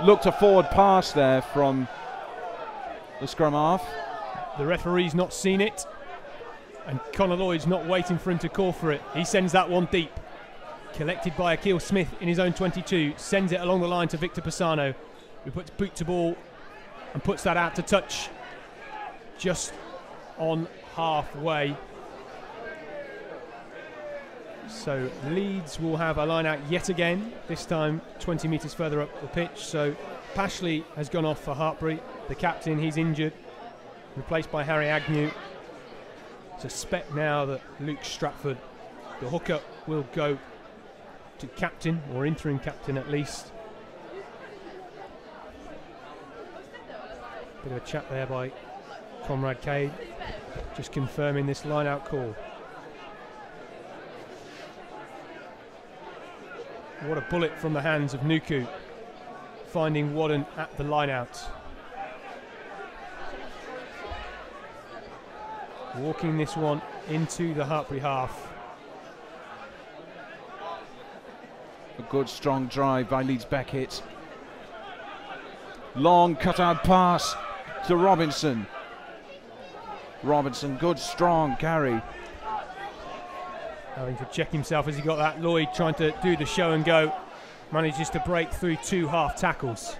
Looked a forward pass there from the scrum half. The referee's not seen it, and Connor Lloyd's not waiting for him to call for it. He sends that one deep. Collected by Akil Smith in his own 22, sends it along the line to Victor Pisano, who puts boot to ball and puts that out to touch just on halfway. So Leeds will have a line out yet again, this time 20 metres further up the pitch. So Pashley has gone off for Hartpury, the captain. He's injured, replaced by Harry Agnew. Suspect now that Luke Stratford, the hooker, will go to captain, or interim captain at least. Bit of a chat there by Conrad Cade, just confirming this line out call. What a bullet from the hands of Nuku, finding Wadden at the line out. Walking this one into the Hartpury half. A good strong drive by Leeds Beckett. Long cut-out pass to Robinson. Robinson, good strong carry. Having to check himself as he got that. Lloyd trying to do the show and go. Manages to break through 2 half tackles.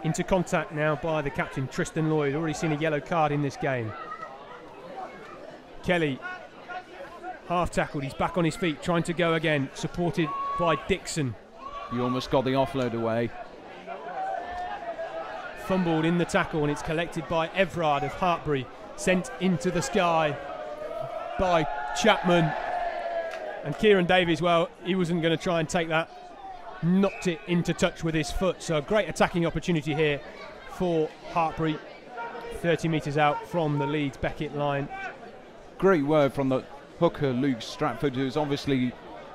Into contact now by the captain, Tristan Lloyd. Already seen a yellow card in this game. Kelly, half tackled. He's back on his feet, trying to go again. Supported by Dixon. He almost got the offload away. Fumbled in the tackle, and it's collected by Everard of Hartpury. Sent into the sky by Chapman. And Kieran Davies, well, he wasn't going to try and take that. Knocked it into touch with his foot. So a great attacking opportunity here for Hartpury. 30 metres out from the Leeds Beckett line. Great work from the hooker, Luke Stratford, who's obviously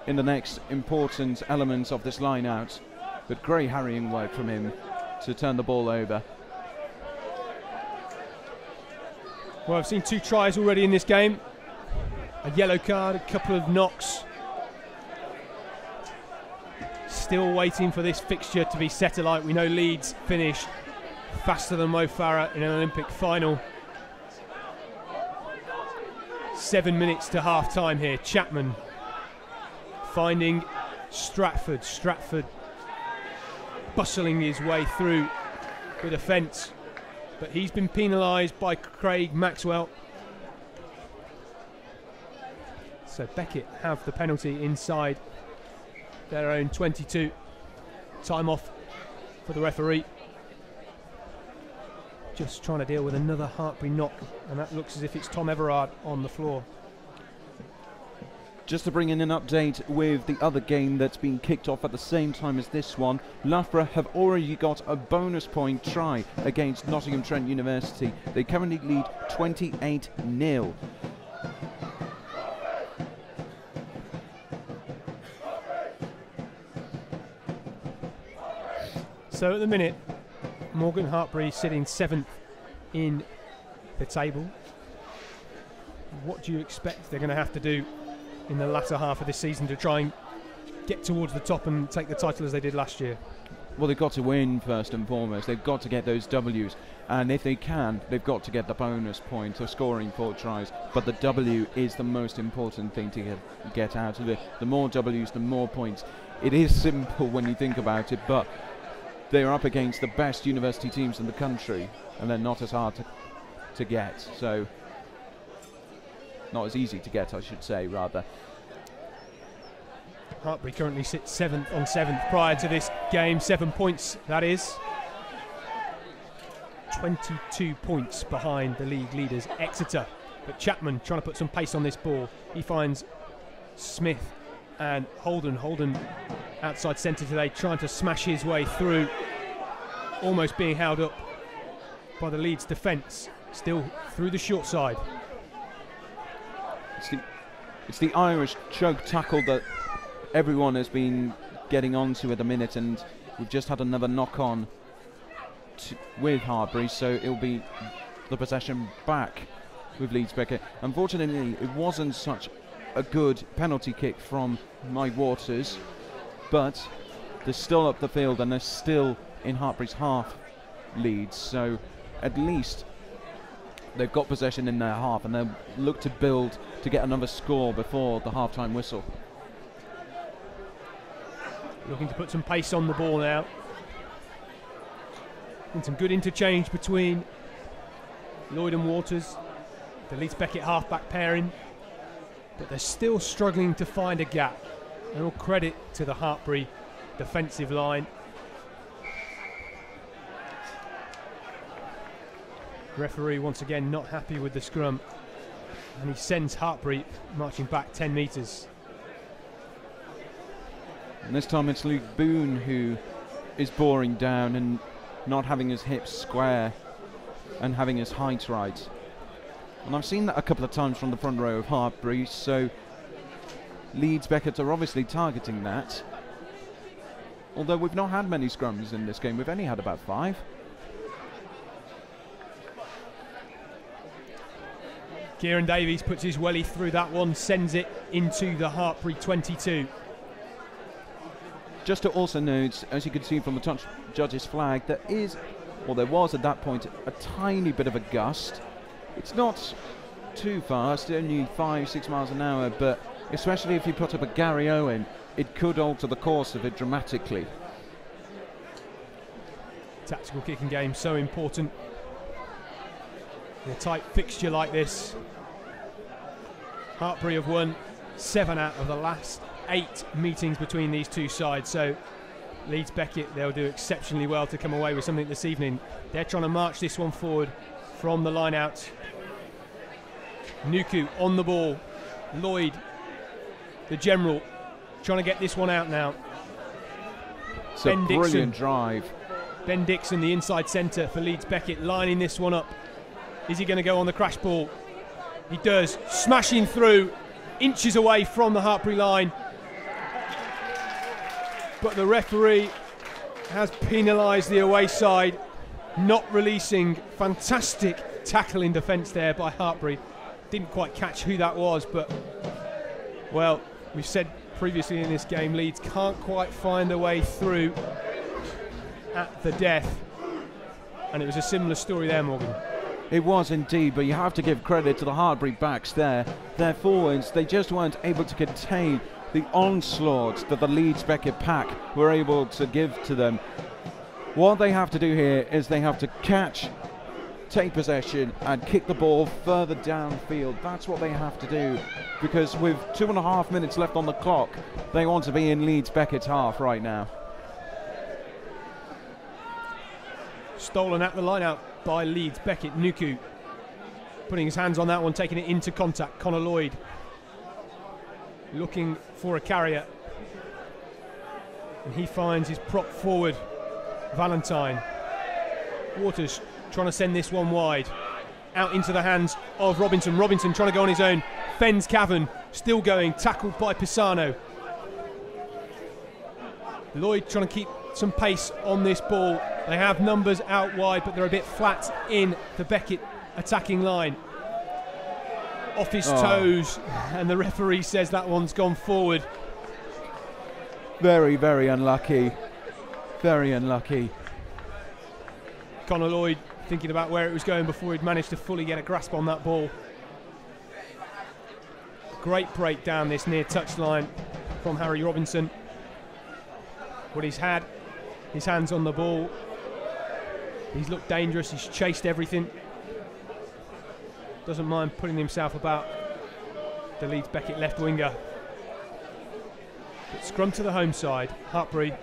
in the next important elements of this line out. But great harrying work from him to turn the ball over. Well, I've seen 2 tries already in this game. A yellow card, a couple of knocks. Still waiting for this fixture to be set alight. We know Leeds finished faster than Mo Farah in an Olympic final. 7 minutes to half time here. Chapman finding Stratford. Stratford bustling his way through with a fence, but he's been penalised by Craig Maxwell. So Beckett have the penalty inside their own 22. Time off for the referee. Just trying to deal with another Hartpury knock, and that looks as if it's Tom Everard on the floor. Just to bring in an update with the other game that's been kicked off at the same time as this one, Loughborough have already got a bonus point try against Nottingham Trent University. They currently lead 28-0. So at the minute, Morgan Hartpury sitting 7th in the table. What do you expect they're going to have to do in the latter half of this season to try and get towards the top and take the title as they did last year? Well, they've got to win first and foremost. They've got to get those W's, and if they can, they've got to get the bonus point of scoring 4 tries. But the W is the most important thing to get out of it. The more W's, the more points. It is simple when you think about it, but they're up against the best university teams in the country, and they're not as hard to get. So, not as easy to get, I should say, rather. Hartpury currently sits 7th on 7th prior to this game. 7 points, that is. 22 points behind the league leaders, Exeter. But Chapman trying to put some pace on this ball. He finds Smith and Holden. Holden outside centre today, trying to smash his way through. Almost being held up by the Leeds defence. Still through the short side. It's the Irish choke tackle that everyone has been getting onto at the minute, and we've just had another knock-on with Hartpury, so it'll be the possession back with Leeds Beckett. Unfortunately, it wasn't such a good penalty kick from Mike Waters, but they're still up the field and they're still in Hartpury's half leads, so at least They've got possession in their half, and they'll look to build to get another score before the half-time whistle. Looking to put some pace on the ball now. And some good interchange between Lloyd and Waters, the Leeds Beckett half-back pairing. But they're still struggling to find a gap. And all credit to the Hartpury defensive line. Referee once again not happy with the scrum, and he sends Hartpury marching back 10 metres. And this time it's Luke Boone who is boring down and not having his hips square and having his height right. And I've seen that a couple of times from the front row of Hartpury, so Leeds Beckett are obviously targeting that. Although we've not had many scrums in this game, we've only had about 5. Kieran Davies puts his welly through that one, sends it into the Hartpury 22. Just to also note, as you can see from the touch judge's flag, there is, or there was at that point, a tiny bit of a gust. It's not too fast, only 5-6 miles an hour, but especially if you put up a Gary Owen, it could alter the course of it dramatically. Tactical kicking game, so important. In a tight fixture like this, Hartpury have won 7 out of the last 8 meetings between these two sides, so Leeds Beckett, they'll do exceptionally well to come away with something this evening. They're trying to march this one forward from the line out. Nuku on the ball. Lloyd, the general, trying to get this one out now. It's a brilliant drive. Ben Dixon, the inside centre for Leeds Beckett, lining this one up. Is he going to go on the crash ball? He does, smashing through, inches away from the Hartpury line. But the referee has penalised the away side, not releasing. Fantastic tackle in defence there by Hartpury. Didn't quite catch who that was, but, well, we've said previously in this game, Leeds can't quite find a way through at the death. And it was a similar story there, Morgan. It was indeed, but you have to give credit to the Hartpury backs there. Their forwards, they just weren't able to contain the onslaught that the Leeds Beckett pack were able to give to them. What they have to do here is they have to catch, take possession and kick the ball further downfield. That's what they have to do, because with 2.5 minutes left on the clock, they want to be in Leeds Beckett's half right now. Stolen at the line out by Leeds Beckett. Nuku putting his hands on that one, taking it into contact. Connor Lloyd looking for a carrier, and he finds his prop forward, Valentine. Waters trying to send this one wide, out into the hands of Robinson. Robinson trying to go on his own, fends Cavan, still going, tackled by Pisano. Lloyd trying to keep some pace on this ball. They have numbers out wide, but they're a bit flat in the Beckett attacking line. Off his toes, and the referee says that one's gone forward. Very, very unlucky. Very unlucky. Connor Lloyd thinking about where it was going before he'd managed to fully get a grasp on that ball. Great break down this near touchline from Harry Robinson. But he's had his hands on the ball. He's looked dangerous, he's chased everything. Doesn't mind putting himself about the Leeds Beckett left winger. But scrum to the home side. Hartpury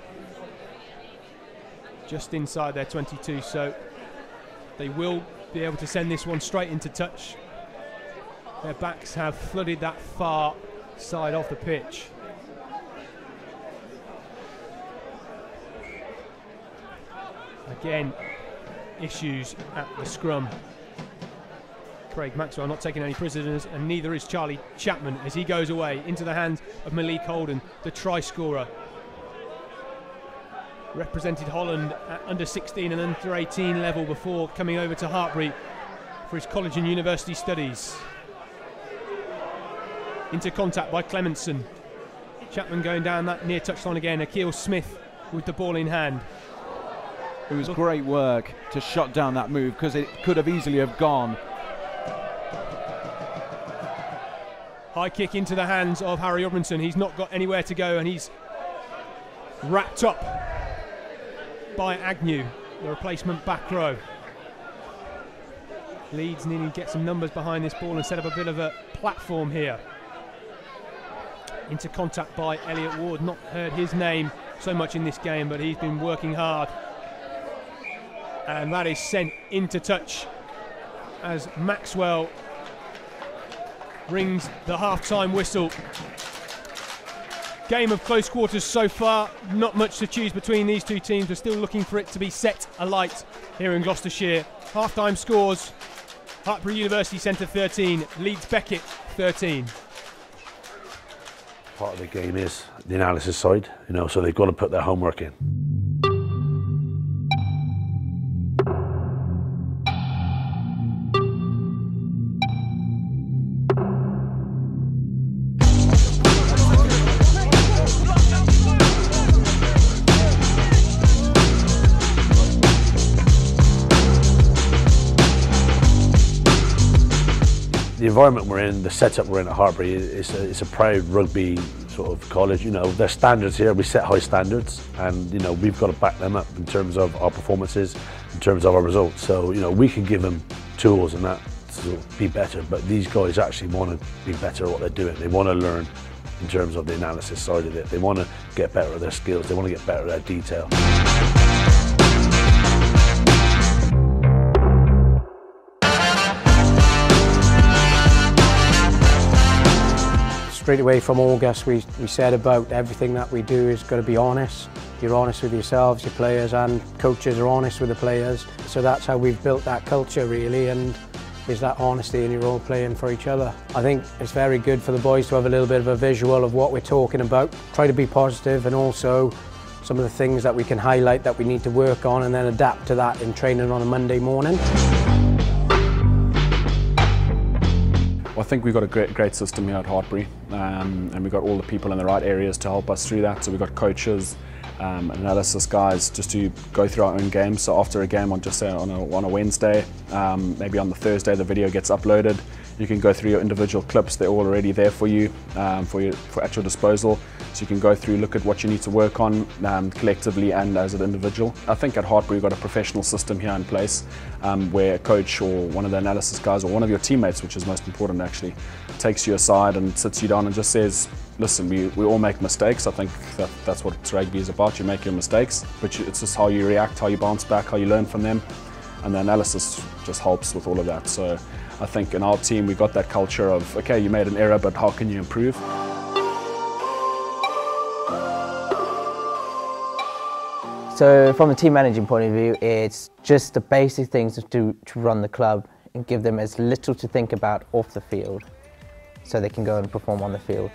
just inside their 22, so they will be able to send this one straight into touch. Their backs have flooded that far side of the pitch. Again, issues at the scrum. Craig Maxwell not taking any prisoners, and neither is Charlie Chapman as he goes away into the hands of Malik Holden, the try scorer. Represented Holland at under 16 and under 18 level before coming over to Hartpury for his college and university studies. Into contact by Clementson. Chapman going down that near touchline again. Akil Smith with the ball in hand. It was great work to shut down that move, because it could have easily have gone High kick into the hands of Harry Robinson. He's not got anywhere to go, and he's wrapped up by Agnew, the replacement back row. Leeds needing to get some numbers behind this ball and set up a bit of a platform here. Into contact by Elliot Ward. Not heard his name so much in this game, but he's been working hard. And that is sent into touch as Maxwell rings the half-time whistle. Game of close quarters so far. Not much to choose between these two teams. We're still looking for it to be set alight here in Gloucestershire. Half-time scores: Hartpury University Centre 13, Leeds Beckett 13. Part of the game is the analysis side, so they've got to put their homework in. The environment we're in, the setup we're in at Hartpury, it's a proud rugby sort of college. There's standards here. We set high standards, and we've got to back them up in terms of our performances, in terms of our results. So we can give them tools and that to be better, but these guys actually want to be better at what they're doing. They want to learn in terms of the analysis side of it. They want to get better at their skills. They want to get better at their detail. Straight away from August, we said about everything that we do is got to be honest. You're honest with yourselves, your players, and coaches are honest with the players. So that's how we've built that culture, really, and is that honesty, and you're all playing for each other. I think it's very good for the boys to have a little bit of a visual of what we're talking about. Try to be positive, and also some of the things that we can highlight that we need to work on, and then adapt to that in training on a Monday morning. I think we've got a great system here at Hartpury, and we've got all the people in the right areas to help us through that. So we've got coaches, analysis guys, just to go through our own games. So after a game, on a Wednesday, maybe on the Thursday, the video gets uploaded. You can go through your individual clips. They're all already there for you, at your disposal. So you can go through, look at what you need to work on collectively and as an individual. I think at Hartpury we've got a professional system here in place where a coach or one of the analysis guys or one of your teammates, which is most important actually, takes you aside and sits you down and just says, listen, we all make mistakes. I think that's what rugby is about. You make your mistakes, but it's just how you react, how you bounce back, how you learn from them. And the analysis just helps with all of that. So I think in our team we got that culture of, okay, you made an error, but how can you improve? So from a team managing point of view, it's just the basic things to run the club and give them as little to think about off the field so they can go and perform on the field.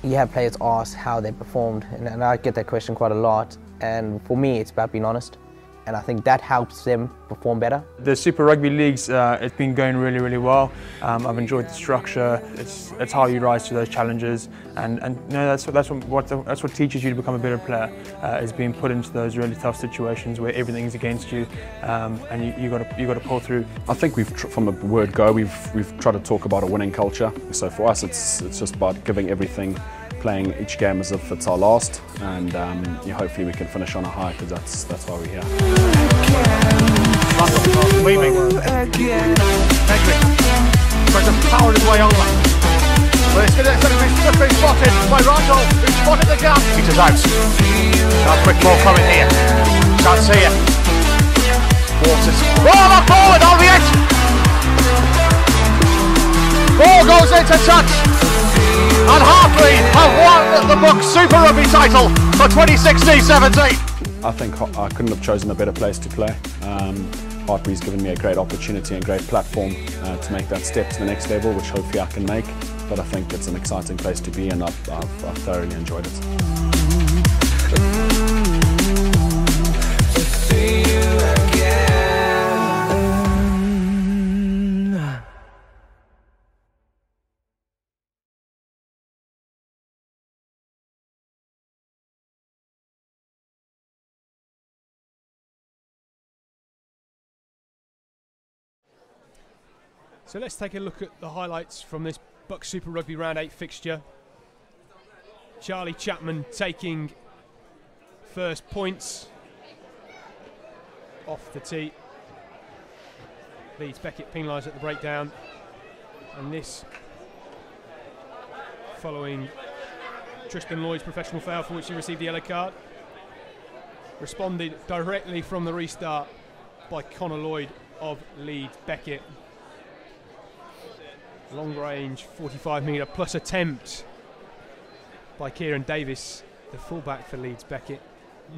You have players ask how they performed, and I get that question quite a lot, and for me it's about being honest, and I think that helps them perform better. The Super Rugby leagues, it's been going really well. I've enjoyed the structure. It's how you rise to those challenges, and that's what teaches you to become a better player, is being put into those really tough situations where everything is against you, and you got to pull through. I think from the word go, we've tried to talk about a winning culture. So for us, it's just about giving everything, playing each game as if it's our last, and hopefully we can finish on a high, because that's why we're here. Leaving. Henry tries to power his way over. But it's going to be spotted by Rondo, who spotted the gap. Peter's out. Now a quick ball coming here. Can't see it. Waters. Oh, look forward, Albion! Ball goes into touch. And Hartpury have won the BUCS Super Rugby title for 2016-17. I think I couldn't have chosen a better place to play. Hartpury's given me a great opportunity and great platform to make that step to the next level, which hopefully I can make. but I think it's an exciting place to be, and I've thoroughly enjoyed it. So let's take a look at the highlights from this BUCS Super Rugby Round 8 fixture. Charlie Chapman taking first points off the tee. Leeds Beckett penalised at the breakdown, and this following Tristan Lloyd's professional foul for which he received the yellow card. Responded directly from the restart by Connor Lloyd of Leeds Beckett. Long range 45-metre plus attempt by Kieran Davis, the fullback for Leeds Beckett,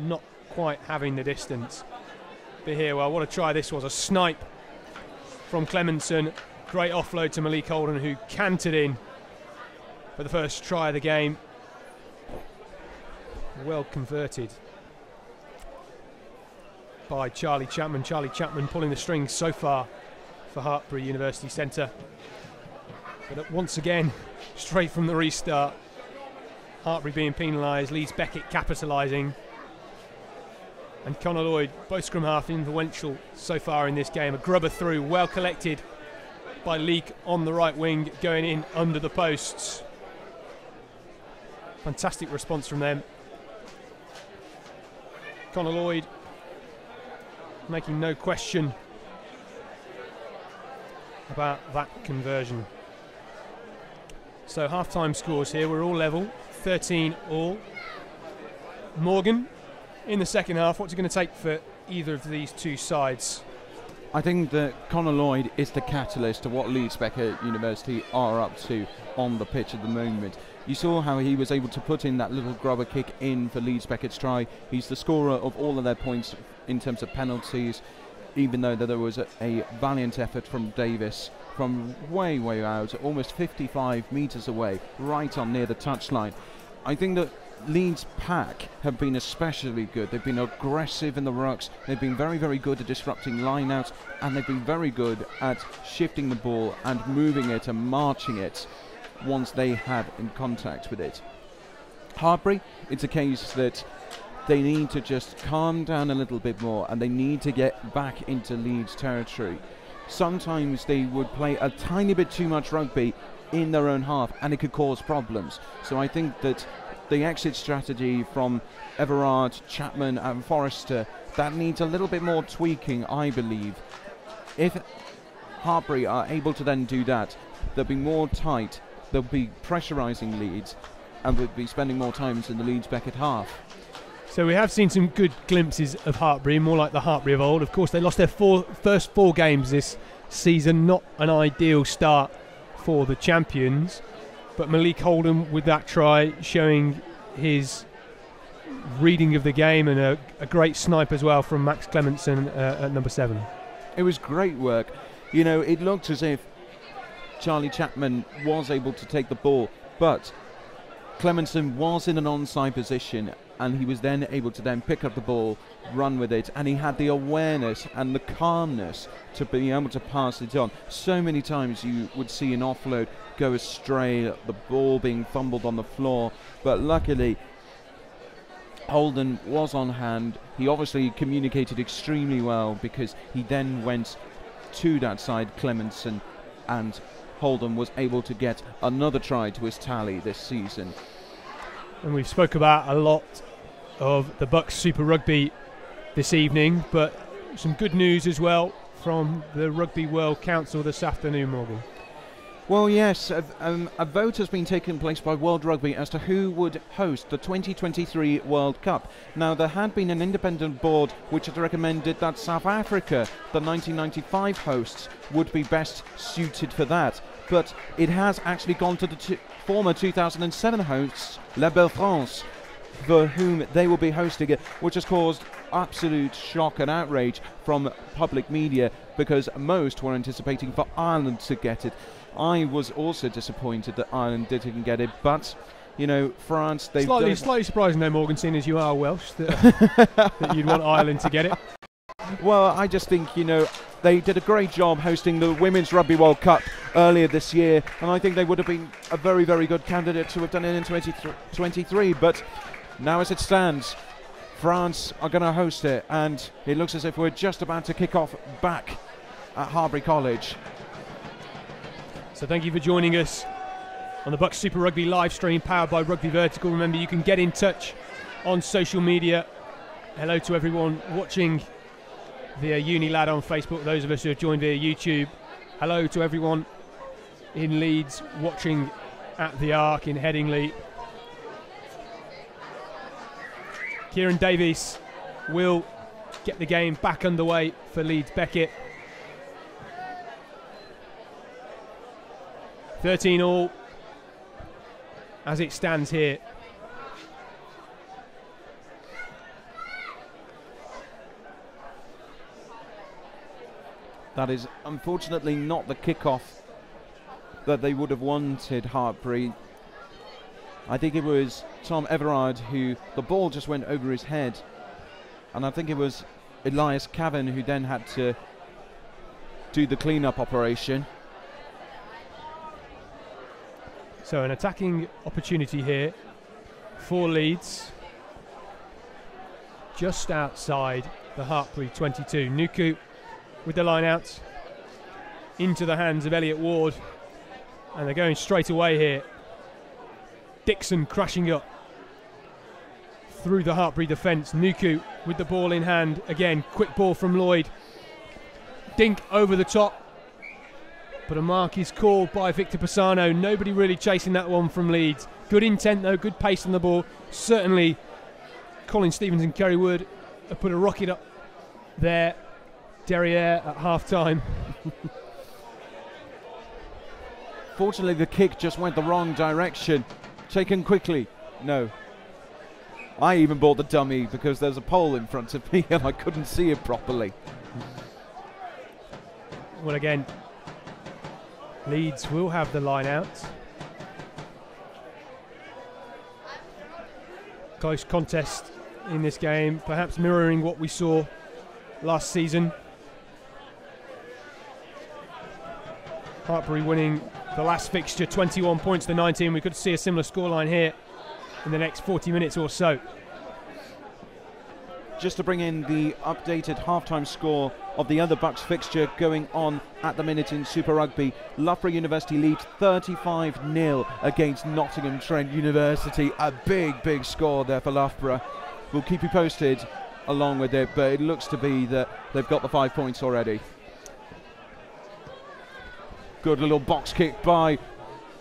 not quite having the distance. But here, well, what a try this was. A snipe from Clementson. Great offload to Malik Holden, who cantered in for the first try of the game. Well converted by Charlie Chapman. Charlie Chapman pulling the strings so far for Hartpury University Centre. But once again, straight from the restart, Hartpury being penalised, Leeds Beckett capitalising. And Connor Lloyd, both scrum half influential so far in this game. A grubber through, well collected by Leek on the right wing, going in under the posts. Fantastic response from them. Connor Lloyd making no question about that conversion. So half-time scores here, we're all level, 13 all. Morgan, in the second half, what's it going to take for either of these two sides? I think that Connor Lloyd is the catalyst to what Leeds Beckett University are up to on the pitch at the moment. You saw how he was able to put in that little grubber kick in for Leeds Beckett's try. He's the scorer of all of their points in terms of penalties, even though there was a valiant effort from Davis from way, way out, almost 55 metres away, right on near the touchline. I think that Leeds pack have been especially good. They've been aggressive in the rucks. They've been very, very good at disrupting lineouts, and they've been very good at shifting the ball and moving it and marching it once they had in contact with it. Hartpury, it's a case that they need to just calm down a little bit more, and they need to get back into Leeds territory. Sometimes they would play a tiny bit too much rugby in their own half, and it could cause problems. So I think that the exit strategy from Everard, Chapman and Forrester, that needs a little bit more tweaking, I believe. If Hartpury are able to then do that, they'll be more tight, they'll be pressurising Leeds, and they'll be spending more time in the Leeds Beckett half. So we have seen some good glimpses of Hartpury, more like the Hartpury of old. Of course, they lost their first four games this season, not an ideal start for the champions. But Malik Holden with that try, showing his reading of the game, and a great snipe as well from Max Clementson at number 7. It was great work. You know, it looked as if Charlie Chapman was able to take the ball, but Clementson was in an onside position, and he was then able to then pick up the ball, run with it, and he had the awareness and the calmness to be able to pass it on. So many times you would see an offload go astray, the ball being fumbled on the floor, but luckily Holden was on hand. He obviously communicated extremely well, because he then went to that side, Clementson, and Holden was able to get another try to his tally this season. And we've spoke about a lot of the BUCS Super Rugby this evening, but some good news as well from the Rugby World Council this afternoon, Morgan. Well, yes, a vote has been taken place by World Rugby as to who would host the 2023 World Cup. Now, there had been an independent board which had recommended that South Africa, the 1995 hosts, would be best suited for that. But it has actually gone to the former 2007 hosts, La Belle France, for whom they will be hosting it, which has caused absolute shock and outrage from public media, because most were anticipating for Ireland to get it. I was also disappointed that Ireland didn't get it, but you know, France, they've slightly surprising though, Morgan, seeing as you are Welsh, that you'd want Ireland to get it. Well, I just think, you know, they did a great job hosting the Women's Rugby World Cup earlier this year, and I think they would have been a very, very good candidate to have done it in 2023. But now as it stands, France are going to host it, and it looks as if we're just about to kick off back at Hartpury College. So thank you for joining us on the BUCS Super Rugby live stream powered by Rugby Vertical. Remember, you can get in touch on social media. Hello to everyone watching via Unilad on Facebook, those of us who have joined via YouTube. Hello to everyone in Leeds watching at the Arc in Headingley. Kieran Davies will get the game back underway for Leeds Beckett. 13 all as it stands here. That is unfortunately not the kickoff that they would have wanted, Hartpury. I think it was Tom Everard who the ball just went over his head, and I think it was Elias Cavan who then had to do the clean-up operation. So an attacking opportunity here for Leeds, just outside the Hartpury 22. Nuku with the line out into the hands of Elliot Ward, and they're going straight away here. Dixon crashing up through the Hartpury defence. Nuku with the ball in hand again. Quick ball from Lloyd. Dink over the top, but a mark is called by Victor Pisano. Nobody really chasing that one from Leeds. Good intent though, good pace on the ball. Certainly Colin Stevens and Kerry Wood have put a rocket up there. Derriere at half time. Fortunately the kick just went the wrong direction. Taken quickly. No. I even bought the dummy because there's a pole in front of me and I couldn't see it properly. Well, again, Leeds will have the line out. Close contest in this game, perhaps mirroring what we saw last season. Hartpury winning the last fixture, 21 points to 19. We could see a similar scoreline here in the next 40 minutes or so. Just to bring in the updated halftime score of the other BUCS fixture going on at the minute in Super Rugby. Loughborough University leads 35-0 against Nottingham Trent University. A big score there for Loughborough. We'll keep you posted along with it, but it looks to be that they've got the 5 points already. Good little box kick by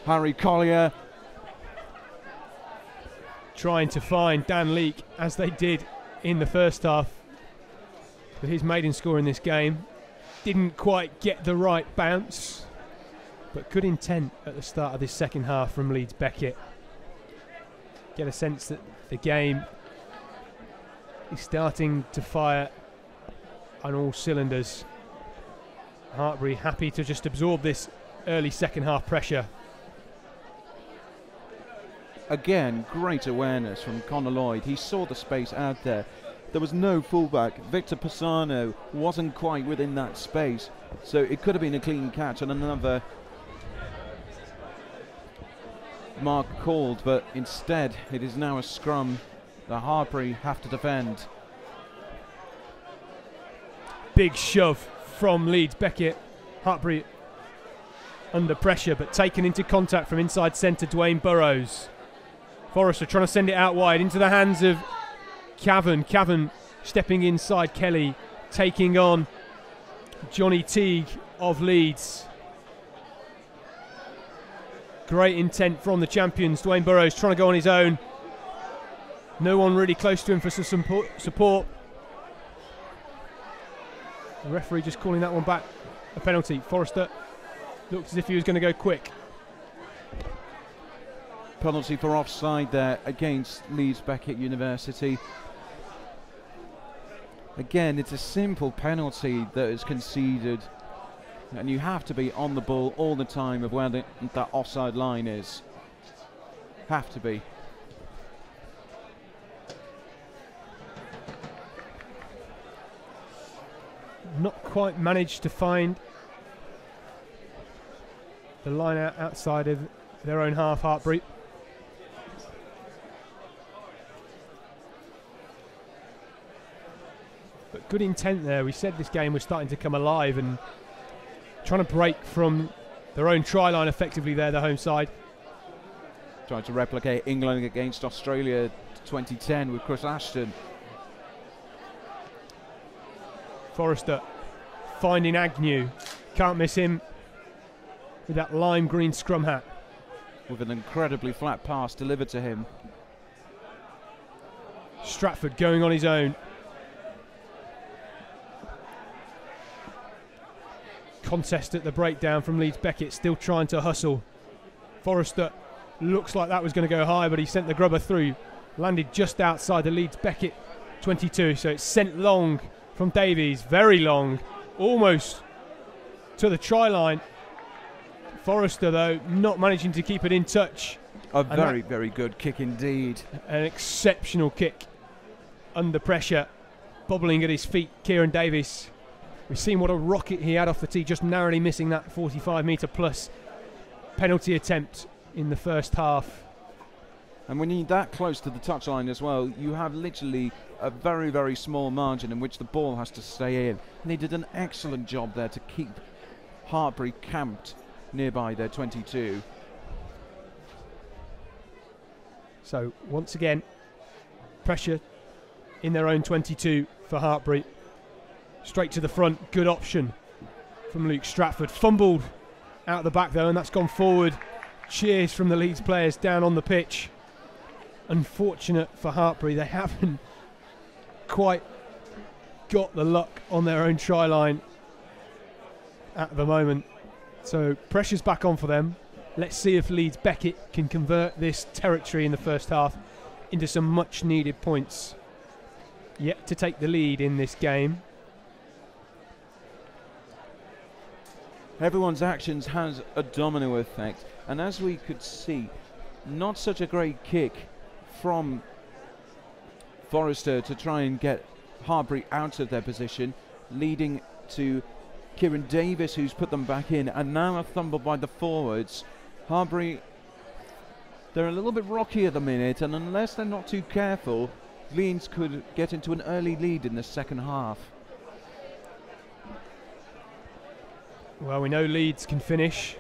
Harry Collier. Trying to find Dan Leake as they did in the first half. But his maiden score in this game didn't quite get the right bounce. But good intent at the start of this second half from Leeds Beckett. Get a sense that the game is starting to fire on all cylinders. Hartpury happy to just absorb this early second half pressure. Again, great awareness from Conor Lloyd. He saw the space out there. There was no fullback. Victor Pisano wasn't quite within that space, so it could have been a clean catch and another mark called, but instead it is now a scrum. The Hartpury have to defend. Big shove from Leeds Beckett. Hartpury under pressure, but taken into contact from inside centre Dwayne Burrows. Forrester trying to send it out wide into the hands of Cavan. Cavan stepping inside Kelly, taking on Johnny Teague of Leeds. Great intent from the champions. Dwayne Burrows trying to go on his own. No one really close to him for some support. The referee just calling that one back. A penalty. Forrester looked as if he was going to go quick. Penalty for offside there against Leeds Beckett University. Again, it's a simple penalty that is conceded. And you have to be on the ball all the time of where that offside line is. Have to be. Not quite managed to find the line out outside of their own half, Hartpury. But good intent there. We said this game was starting to come alive and trying to break from their own try line effectively there, the home side. Trying to replicate England against Australia 2010 with Chris Ashton. Forrester finding Agnew. Can't miss him with that lime green scrum hat. With an incredibly flat pass delivered to him. Stratford going on his own. Contest at the breakdown from Leeds Beckett, still trying to hustle. Forrester looks like that was going to go high, but he sent the grubber through. Landed just outside the Leeds Beckett 22, so it's sent long from Davies, very long, almost to the try line. Forrester, though, not managing to keep it in touch. A very, very good kick indeed. An exceptional kick under pressure, bobbling at his feet, Kieran Davies. We've seen what a rocket he had off the tee, just narrowly missing that 45-metre plus penalty attempt in the first half. And when you're that close to the touchline as well, you have literally a very, very small margin in which the ball has to stay in. And they did an excellent job there to keep Hartpury camped nearby their 22. So once again, pressure in their own 22 for Hartpury. Straight to the front, good option from Luke Stratford. Fumbled out the back though, and that's gone forward. Cheers from the Leeds players down on the pitch. Unfortunate for Hartpury, they haven't quite got the luck on their own try line at the moment. So pressure's back on for them. Let's see if Leeds Beckett can convert this territory in the first half into some much needed points. Yet to take the lead in this game. Everyone's actions has a domino effect, and as we could see, not such a great kick from Forrester to try and get Hartpury out of their position, leading to Kieran Davis, who's put them back in, and now a fumble by the forwards. Hartpury, they're a little bit rocky at the minute, and unless they're not too careful, Leeds could get into an early lead in the second half. Well, we know Leeds can finish.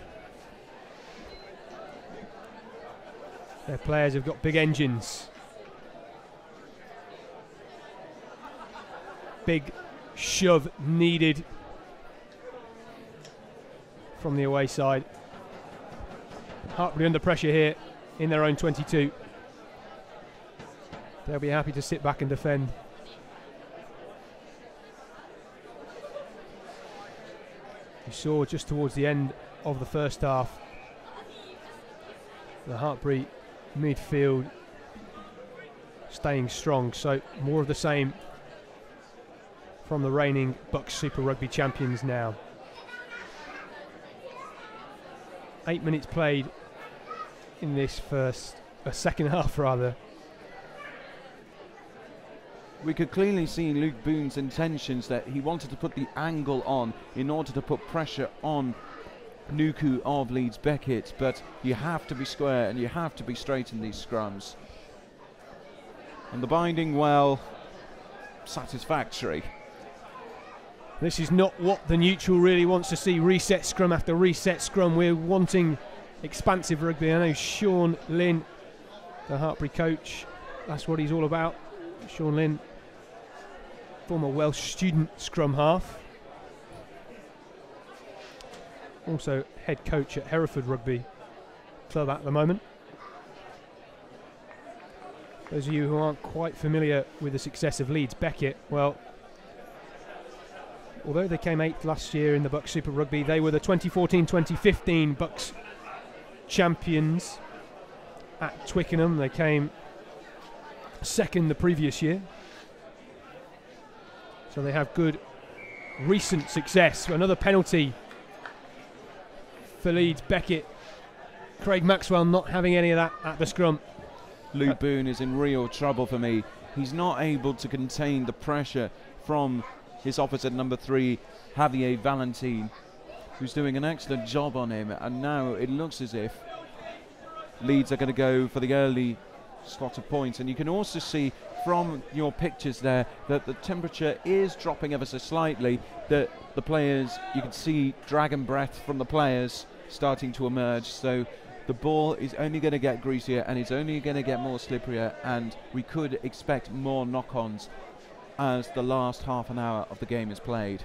Their players have got big engines. Big shove needed from the away side. Hartpury under pressure here in their own 22. They'll be happy to sit back and defend. You saw just towards the end of the first half, the Hartpury midfield staying strong, so more of the same from the reigning BUCS Super Rugby champions now. 8 minutes played in this second half rather. We could clearly see Luke Boone's intentions that he wanted to put the angle on in order to put pressure on Nuku of Leeds Beckett, but you have to be square and you have to be straight in these scrums. And the binding, well, satisfactory. This is not what the neutral really wants to see. Reset scrum after reset scrum. We're wanting expansive rugby. I know Sean Lynn, the Hartpury coach, that's what he's all about. Sean Lynn, former Welsh student scrum half. Also head coach at Hereford Rugby Club at the moment. Those of you who aren't quite familiar with the success of Leeds Beckett, well, although they came 8th last year in the BUCS Super Rugby, they were the 2014-2015 BUCS champions at Twickenham. They came second the previous year. So they have good recent success. Another penalty for Leeds Beckett. Craig Maxwell not having any of that at the scrum. Lou Boone is in real trouble for me. He's not able to contain the pressure from his opposite number 3, Javier Valentin, who's doing an excellent job on him. And now it looks as if Leeds are going to go for the early slot of points. And you can also see from your pictures there that the temperature is dropping ever so slightly, that the players, you can see dragon breath from the players starting to emerge. So the ball is only going to get greasier and it's only going to get more slipperier, and we could expect more knock-ons as the last half an hour of the game is played.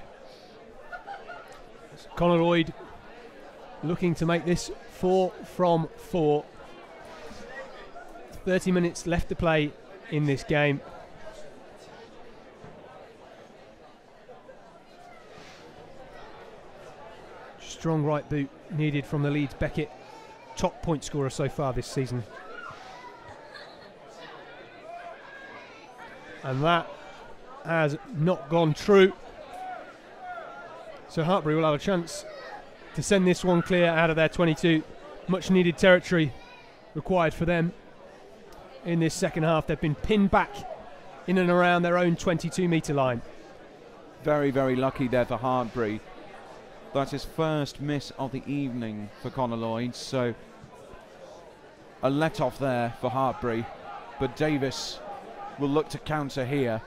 Conor Lloyd looking to make this 4 from 4. 30 minutes left to play in this game. Strong right boot needed from the Leeds Beckett, top point scorer so far this season. And that has not gone true. So Hartpury will have a chance to send this one clear out of their 22. Much needed territory required for them in this second half. They've been pinned back in and around their own 22-metre line. Very, very lucky there for Hartpury. That's his first miss of the evening for Conor Lloyd, so a let-off there for Hartpury, but Davis will look to counter here.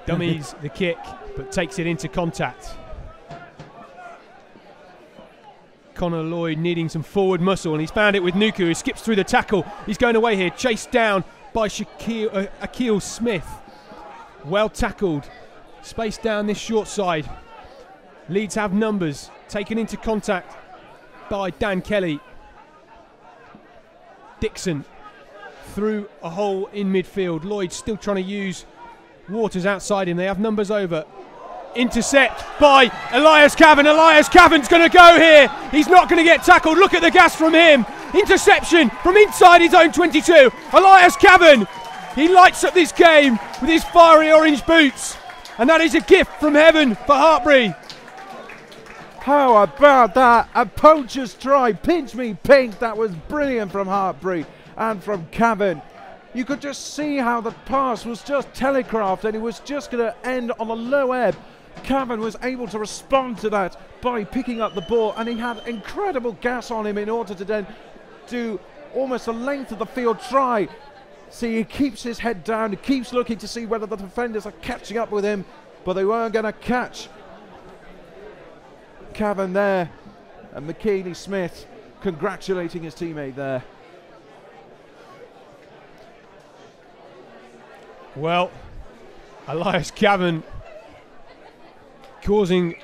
Dummies the kick, but takes it into contact. Conor Lloyd needing some forward muscle, and he's found it with Nuku, who skips through the tackle. He's going away here, chased down by Akil Smith. Well tackled, spaced down this short side. Leeds have numbers, taken into contact by Dan Kelly. Dixon through a hole in midfield. Lloyd still trying to use Waters outside him. They have numbers over. Intercept by Elias Cavan. Elias Cavan's going to go here. He's not going to get tackled. Look at the gas from him. Interception from inside his own 22. Elias Cavan, he lights up this game with his fiery orange boots. And that is a gift from heaven for Hartpury. How about that? A poacher's try. Pinch me pink. That was brilliant from Hartpury and from Cavan. You could just see how the pass was just telegraphed and it was just going to end on a low ebb. Cavan was able to respond to that by picking up the ball, and he had incredible gas on him in order to then do almost the length of the field try. See, he keeps his head down, he keeps looking to see whether the defenders are catching up with him, but they weren't going to catch Cavan there. And McKeely Smith congratulating his teammate there. Well, Elias Cavan causing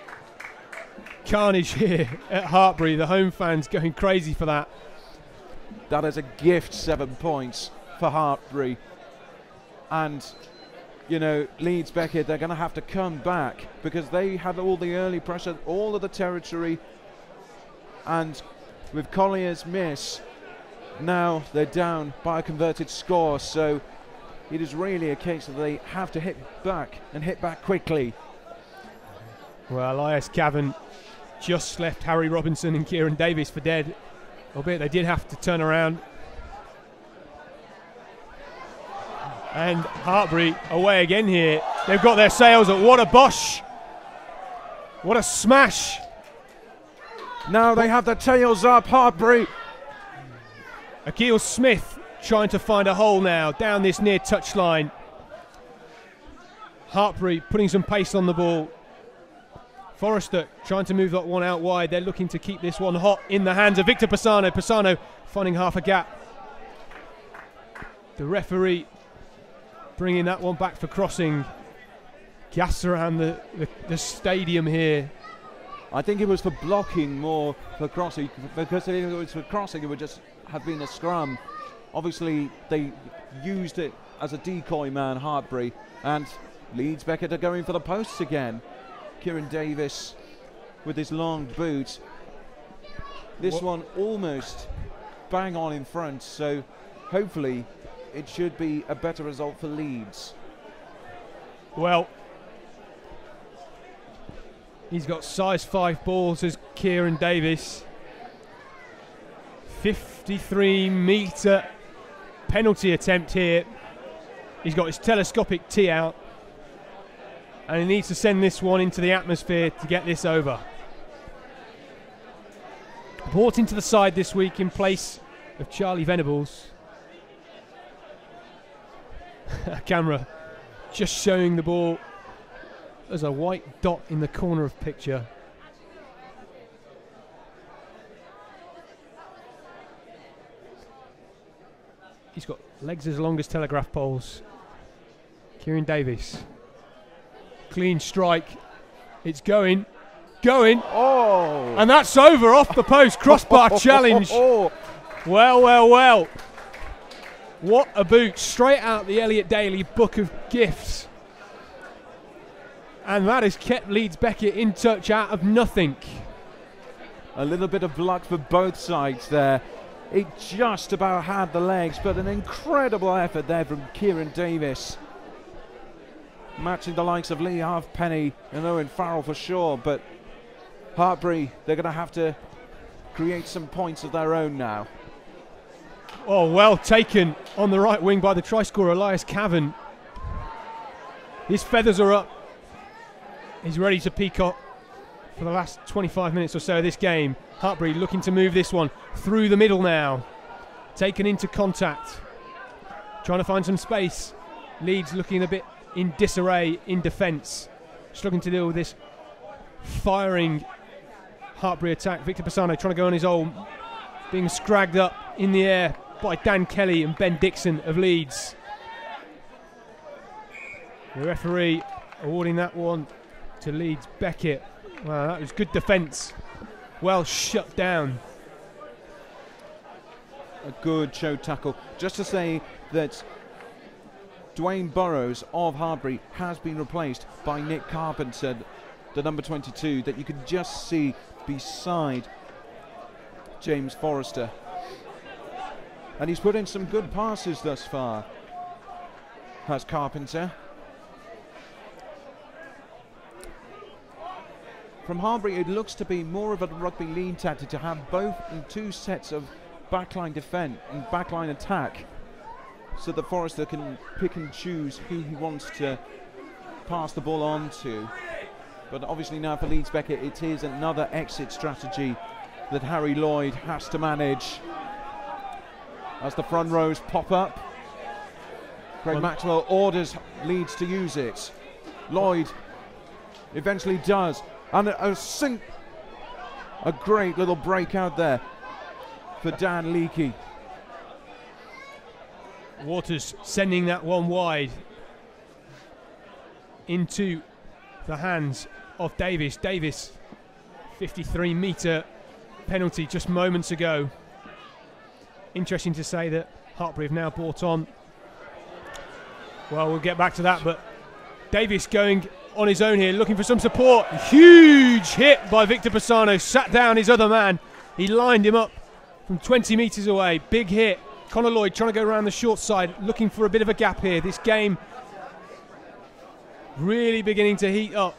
carnage here at Hartpury. The home fans going crazy for that. That is a gift, 7 points for Hartpury. And, you know, Leeds Beckett, they're going to have to come back because they had all the early pressure, all of the territory. And with Collier's miss, now they're down by a converted score. So it is really a case that they have to hit back and hit back quickly. Well, Elias Cavan just left Harry Robinson and Kieran Davis for dead, albeit they did have to turn around. And Hartpury away again here. They've got their sails up. What a bosh! What a smash! Now they have their tails up, Hartpury. Akil Smith trying to find a hole now down this near touchline. Hartpury putting some pace on the ball. Forrester trying to move that one out wide. They're looking to keep this one hot in the hands of Victor Pisano. Pisano finding half a gap. The referee bringing that one back for crossing. Gas around the stadium here. I think it was for blocking more for crossing, because if it was for crossing it would just have been a scrum. Obviously they used it as a decoy man, Hartpury, and Leeds Beckett are going for the posts again. Kieran Davis with his long boot. This one almost bang on in front, so hopefully it should be a better result for Leeds. Well, He's got size 5 balls as Kieran Davis. 53-metre penalty attempt here. He's got his telescopic tee out, and he needs to send this one into the atmosphere to get this over. Brought into the side this week in place of Charlie Venables. A camera just showing the ball as a white dot in the corner of picture. He's got legs as long as telegraph poles. Kieran Davis. Clean strike. It's going. Oh! And that's over off the post. Crossbar challenge. Well. What a boot. Straight out the Elliot Daly Book of Gifts. And that has kept Leeds Beckett in touch out of nothing. A little bit of luck for both sides there. It just about had the legs, but an incredible effort there from Kieran Davis. Matching the likes of Lee Halfpenny and Owen Farrell for sure, but Hartpury, they're going to have to create some points of their own now. Oh, well taken on the right wing by the try scorer Elias Cavan. His feathers are up. He's ready to peacock for the last 25 minutes or so of this game. Hartpury looking to move this one through the middle now. Taken into contact. Trying to find some space. Leeds looking a bit in disarray in defence. Struggling to deal with this firing Hartpury attack. Victor Pisano trying to go on his own. Being scragged up in the air by Dan Kelly and Ben Dixon of Leeds. The referee awarding that one to Leeds Beckett. Wow, that was good defence. Well shut down. A good show tackle. Just to say that Dwayne Burrows of Hartpury has been replaced by Nick Carpenter, the number 22, that you can just see beside James Forrester. And he's put in some good passes thus far, has Carpenter. From Hartpury, it looks to be more of a rugby lean tactic to have both in two sets of backline defence and backline attack, so that Forrester can pick and choose who he wants to pass the ball on to. But obviously now for Leeds Beckett, it is another exit strategy that Harry Lloyd has to manage. As the front rows pop up, Craig Maxwell orders Leeds to use it. Lloyd eventually does. And a great little break out there for Dan Leakey. Waters sending that one wide into the hands of Davis. Davis, 53-metre penalty just moments ago. Interesting to say that Hartpury have now brought on. Well, we'll get back to that, but Davis going on his own here, looking for some support. Huge hit by Victor Pisano, sat down his other man. He lined him up from 20 metres away. Big hit. Connor Lloyd trying to go around the short side, looking for a bit of a gap here. This game really beginning to heat up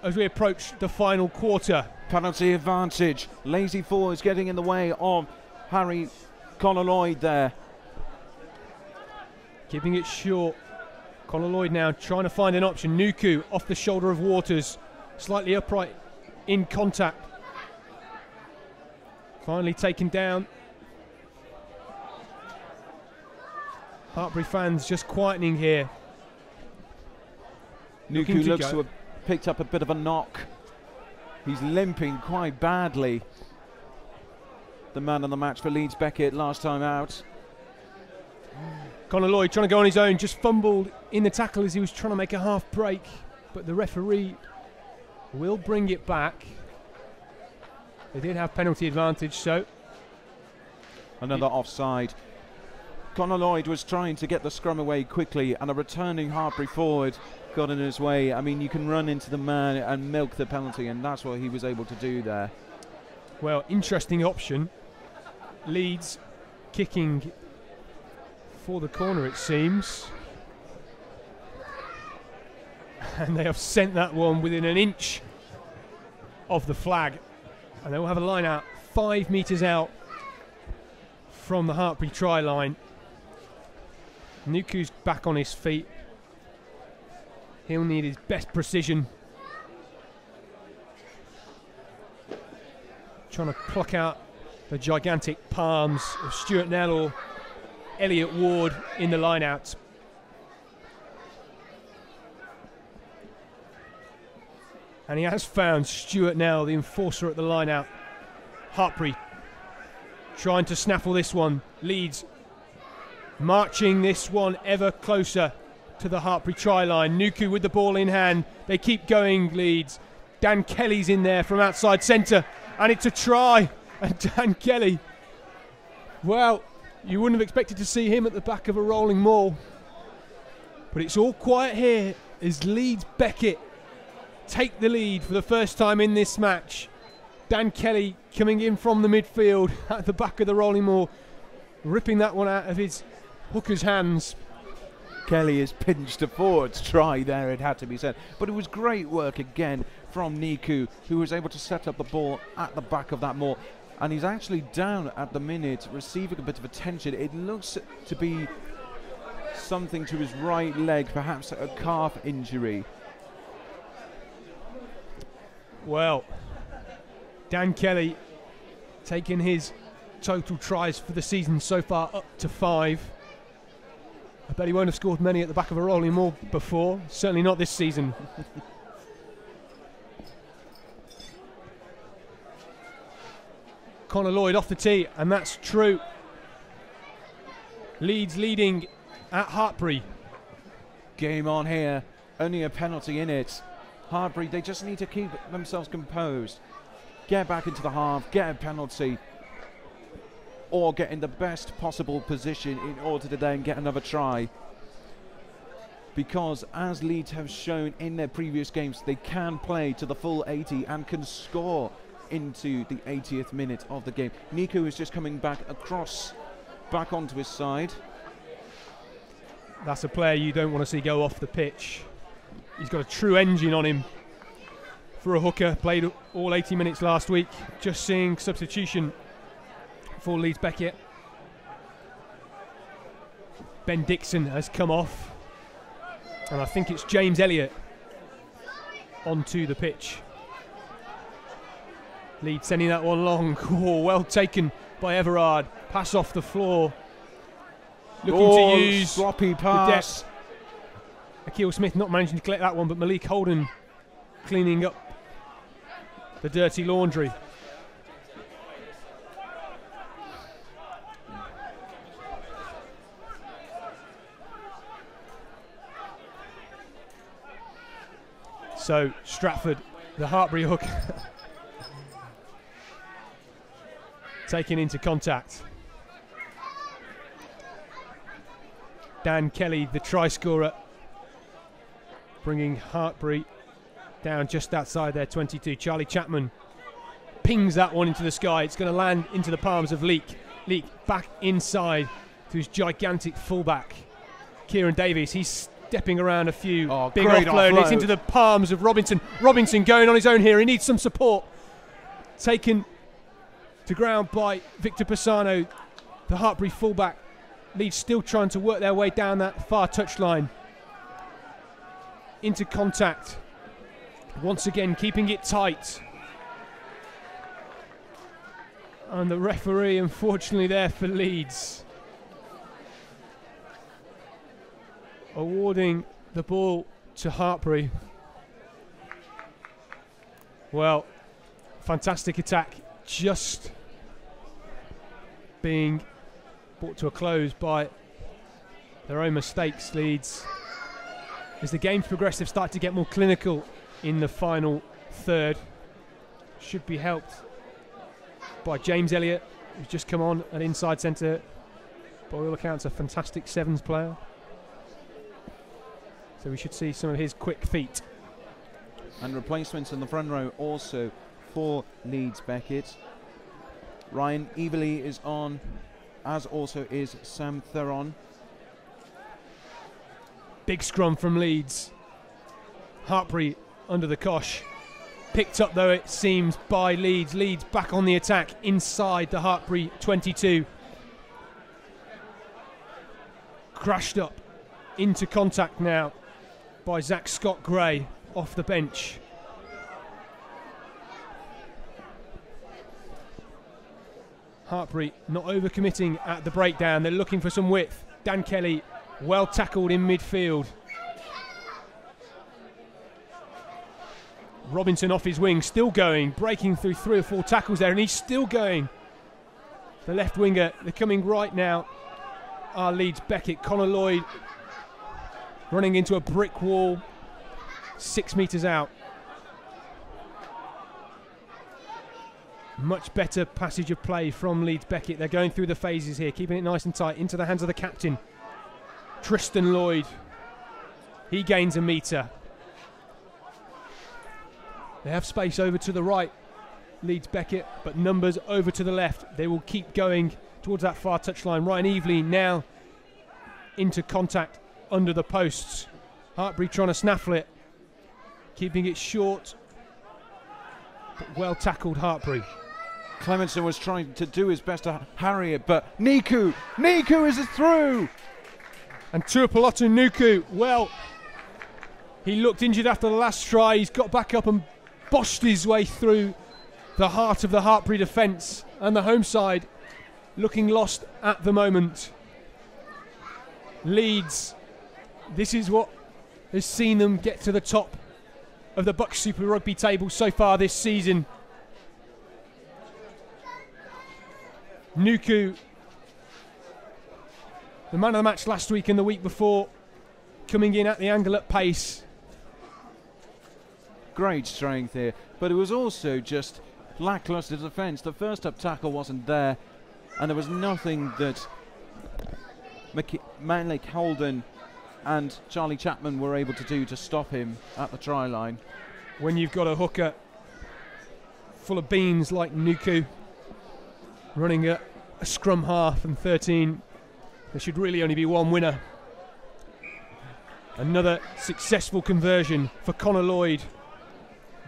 as we approach the final quarter. Penalty advantage. Lazy forwards getting in the way of Harry Connor Lloyd there. Keeping it short. Connor Lloyd now trying to find an option. Nuku off the shoulder of Waters. Slightly upright in contact. Finally taken down. Hartpury fans just quietening here. Nuku looks to have picked up a bit of a knock. He's limping quite badly. The man of the match for Leeds Beckett last time out. Connor Lloyd trying to go on his own, just fumbled in the tackle as he was trying to make a half break, but the referee will bring it back. They did have penalty advantage, so another offside. Connor Lloyd was trying to get the scrum away quickly, and a returning Hartpury forward got in his way. I mean, you can run into the man and milk the penalty, and that's what he was able to do there. Well, interesting option. Leeds kicking for the corner, it seems. And they have sent that one within an inch of the flag. And they will have a line out 5 metres out from the Hartpury try line. Nuku's back on his feet. He'll need his best precision. Trying to pluck out the gigantic palms of Stuart Nell or Elliot Ward in the line-out. And he has found Stuart Nell, the enforcer at the line-out. Hartpury trying to snaffle this one. Leeds marching this one ever closer to the Hartpury try line. Nuku with the ball in hand. They keep going, Leeds. Dan Kelly's in there from outside centre. And it's a try. And Dan Kelly, well, you wouldn't have expected to see him at the back of a rolling maul. But it's all quiet here as Leeds Beckett take the lead for the first time in this match. Dan Kelly coming in from the midfield at the back of the rolling maul, ripping that one out of his hooker's hands. Kelly has pinched a forward's try there, it had to be said. But it was great work again from Niku, who was able to set up the ball at the back of that maul. And he's actually down at the minute, receiving a bit of attention. It looks to be something to his right leg, perhaps a calf injury. Well, Dan Kelly taking his total tries for the season so far up to 5. I bet he won't have scored many at the back of a rolling maul before, certainly not this season. Connor Lloyd off the tee, and that's true. Leeds leading at Hartpury. Game on here, only a penalty in it. Hartpury, they just need to keep themselves composed. Get back into the half, get a penalty, or get in the best possible position in order to then get another try. Because as Leeds have shown in their previous games, they can play to the full 80 and can score into the 80th minute of the game. Niku is just coming back across, back onto his side. That's a player you don't want to see go off the pitch. He's got a true engine on him for a hooker. Played all 80 minutes last week. Just seeing substitution for Leeds Beckett. Ben Dixon has come off. And I think it's James Elliott onto the pitch. Leeds sending that one long. Oh, well taken by Everard. Pass off the floor. Looking to use sloppy pass. Akil Smith not managing to collect that one, but Malik Holden cleaning up the dirty laundry. So Stratford, the Hartpury hook, taken into contact. Dan Kelly, the try scorer, bringing Hartpury down just outside their 22. Charlie Chapman pings that one into the sky. It's going to land into the palms of Leek. Leek back inside to his gigantic fullback, Kieran Davies. He's stepping around a few. Big offload. It's into the palms of Robinson. Robinson going on his own here. He needs some support. Taken to ground by Victor Pisano, the Hartpury fullback. Leeds still trying to work their way down that far touchline. Into contact. Once again, keeping it tight. And the referee, unfortunately, there for Leeds, awarding the ball to Hartpury. Well, fantastic attack, just being brought to a close by their own mistakes. Leeds, as the game's progressed, they've started to get more clinical in the final third. Should be helped by James Elliott, who's just come on at inside centre. By all accounts, a fantastic sevens player. So we should see some of his quick feet. And replacements in the front row also for Leeds Beckett. Ryan Everly is on, as also is Sam Theron. Big scrum from Leeds. Hartpury under the cosh. Picked up, though, it seems, by Leeds. Leeds back on the attack inside the Hartpury 22. Crashed up into contact now by Zach Scott-Gray off the bench. Hartpury not overcommitting at the breakdown. They're looking for some width. Dan Kelly well tackled in midfield. Robinson off his wing, still going, breaking through 3 or 4 tackles there, and he's still going. The left winger, they're coming right now, are Leeds Beckett. Connor Lloyd running into a brick wall 6 metres out. Much better passage of play from Leeds Beckett. They're going through the phases here, keeping it nice and tight into the hands of the captain, Tristan Lloyd. He gains a metre. They have space over to the right, Leeds Beckett, but numbers over to the left. They will keep going towards that far touchline. Ryan Evely now into contact under the posts. Hartpury trying to snaffle it, keeping it short, but well tackled Hartpury. Clemenson was trying to do his best to harry it, but Niku is through! And Tuapolotu Nuku, well, he looked injured after the last try. He's got back up and boshed his way through the heart of the Hartpury defence, and the home side looking lost at the moment. Leeds, this is what has seen them get to the top of the BUCS Super Rugby table so far this season. Nuku, the man of the match last week and the week before, coming in at the angle at pace. Great strength here, but it was also just lacklustre defence. The first up tackle wasn't there, and there was nothing that Manlake Holden and Charlie Chapman were able to do to stop him at the try line. When you've got a hooker full of beans like Nuku running a scrum half and 13, there should really only be one winner. Another successful conversion for Connor Lloyd.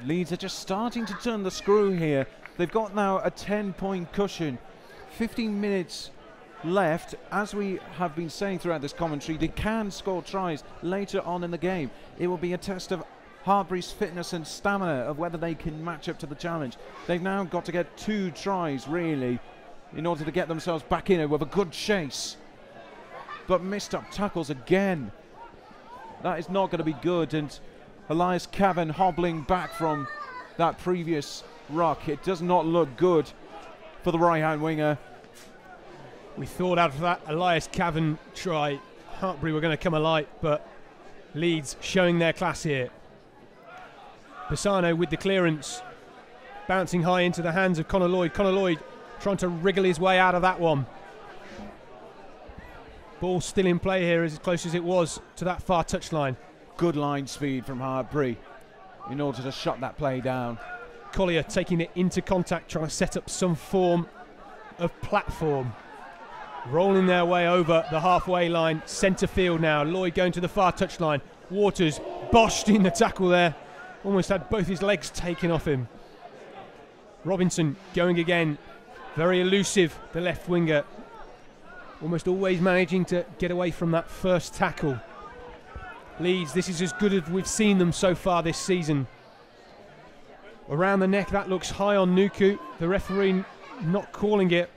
Leeds are just starting to turn the screw here. They've got now a 10-point cushion. 15 minutes left. As we have been saying throughout this commentary, they can score tries later on in the game. It will be a test of Hartpury's fitness and stamina, of whether they can match up to the challenge. They've now got to get 2 tries, really, in order to get themselves back in it with a good chase. But missed up tackles again. That is not going to be good, and Elias Cavan hobbling back from that previous ruck. It does not look good for the right-hand winger. We thought out of that Elias Cavan try, Hartpury were going to come alight, but Leeds showing their class here. Pisano with the clearance, bouncing high into the hands of Connor Lloyd. Connor Lloyd trying to wriggle his way out of that one. Ball still in play here, as close as it was to that far touchline. Good line speed from Hartpury in order to shut that play down. Collier taking it into contact, trying to set up some form of platform. Rolling their way over the halfway line, centre field now. Lloyd going to the far touchline. Waters boshed in the tackle there. Almost had both his legs taken off him. Robinson going again. Very elusive, the left winger. Almost always managing to get away from that first tackle. Leeds, this is as good as we've seen them so far this season. Around the neck, that looks high on Nuku. The referee not calling it.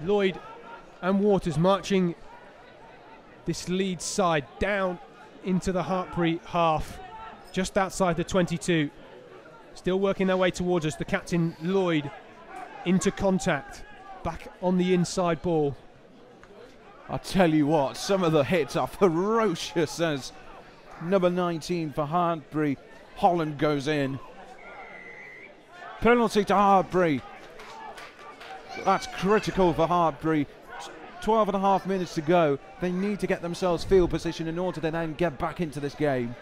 Lloyd and Waters marching this Leeds side down into the Hartpury half, just outside the 22. Still working their way towards us. The captain, Lloyd, into contact. Back on the inside ball. I'll tell you what, some of the hits are ferocious as number 19 for Hartpury, Holland, goes in. Penalty to Hartpury. That's critical for Hartpury. 12 and a half minutes to go. They need to get themselves field position in order to then get back into this game.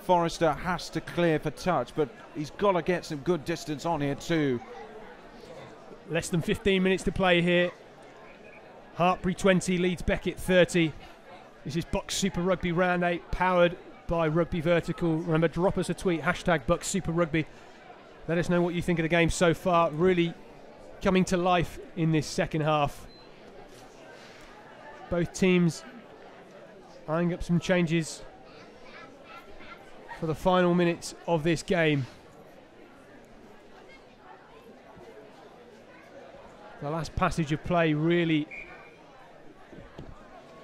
Forrester has to clear for touch, but he's got to get some good distance on here too. Less than 15 minutes to play here. Hartpury 20, Leeds Beckett 30. This is BUCS Super Rugby Round 8, powered by Rugby Vertical. Remember, drop us a tweet, hashtag BUCS Super Rugby. Let us know what you think of the game so far. Really coming to life in this second half. Both teams eyeing up some changes for the final minutes of this game. The last passage of play really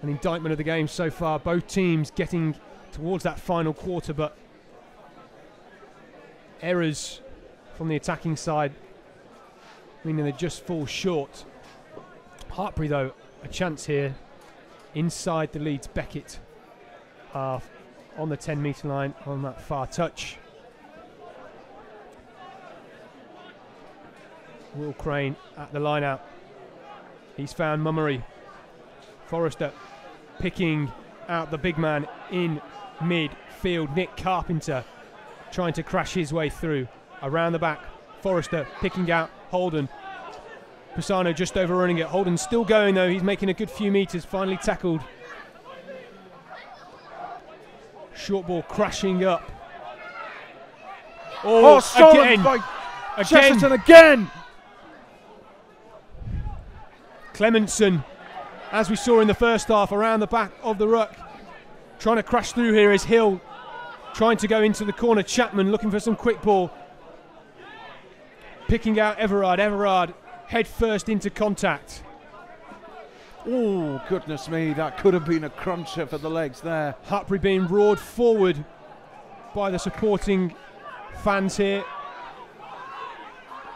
an indictment of the game so far. Both teams getting towards that final quarter, but errors from the attacking side meaning they just fall short. Hartpury, though, a chance here inside the Leeds Beckett half on the 10-metre line on that far touch. Will Crane at the line out. He's found Mummery. Forrester picking out the big man in midfield. Nick Carpenter trying to crash his way through. Around the back, Forrester picking out Holden. Pisano just overrunning it. Holden still going though. He's making a good few metres. Finally tackled. Short ball crashing up. Oh, stolen by Chesterton again. Clementson, as we saw in the first half, around the back of the ruck. Trying to crash through here is Hill. Trying to go into the corner. Chapman looking for some quick ball. Picking out Everard. Everard head first into contact. Oh, goodness me, that could have been a cruncher for the legs there. Hartpury being roared forward by the supporting fans here.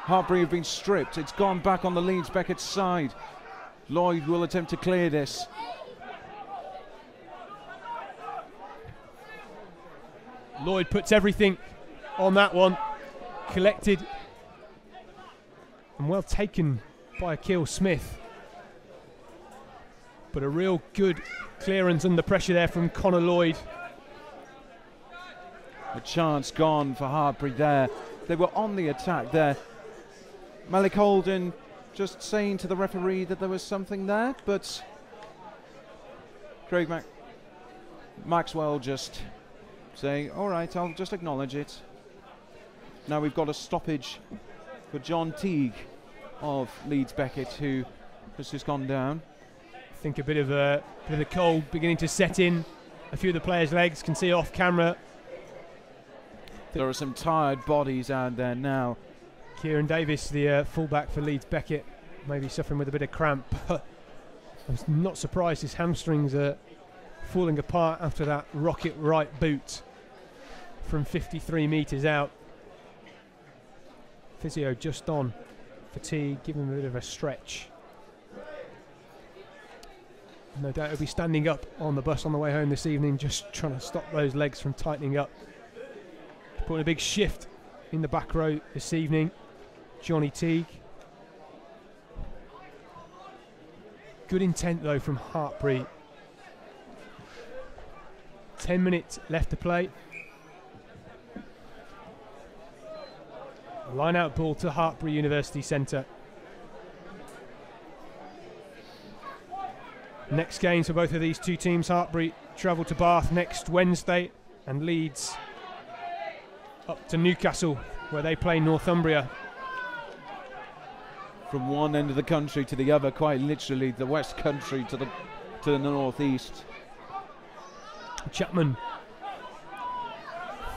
Hartpury have been stripped. It's gone back on the Leeds Beckett side. Lloyd will attempt to clear this. Lloyd puts everything on that one. Collected and well taken by Akil Smith. But a real good clearance under pressure there from Connor Lloyd. A chance gone for Hartpury there. They were on the attack there. Malik Holden just saying to the referee that there was something there, but Craig Maxwell just saying, all right, I'll just acknowledge it. Now we've got a stoppage for John Teague of Leeds Beckett, who has just gone down. I think a bit of the cold beginning to set in. A few of the players' legs can see off camera. There are some tired bodies out there now. Kieran Davis, the fullback for Leeds Beckett, maybe suffering with a bit of cramp. I'm not surprised his hamstrings are falling apart after that rocket right boot from 53 metres out. Physio just on. Fatigue, give him a bit of a stretch. No doubt he'll be standing up on the bus on the way home this evening, just trying to stop those legs from tightening up. Putting a big shift in the back row this evening. Johnny Teague. Good intent though from Hartpury. 10 minutes left to play. Line out ball to Hartpury University Centre. Next games for both of these two teams. Hartpury travel to Bath next Wednesday and Leeds up to Newcastle where they play Northumbria. From one end of the country to the other, quite literally the West Country to the northeast. Chapman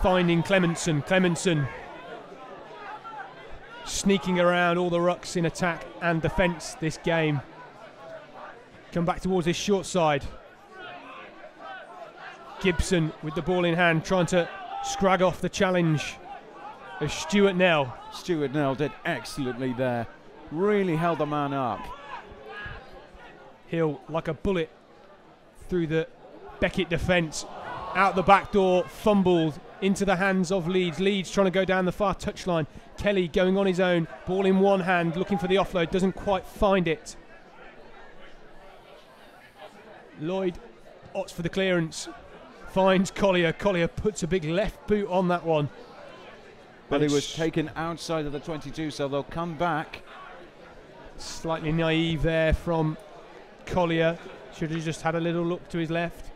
finding Clementson. Clementson sneaking around all the rucks in attack and defence this game. Come back towards his short side. Gibson with the ball in hand, trying to scrag off the challenge of Stuart Nell. Stuart Nell did excellently there. Really held the man up. Hill like a bullet through the Beckett defence. Out the back door, fumbled into the hands of Leeds. Leeds trying to go down the far touchline. Kelly going on his own, ball in one hand, looking for the offload, doesn't quite find it. Lloyd opts for the clearance, finds Collier. Collier puts a big left boot on that one. But it was taken outside of the 22, so they'll come back. Slightly naive there from Collier. Should have just had a little look to his left.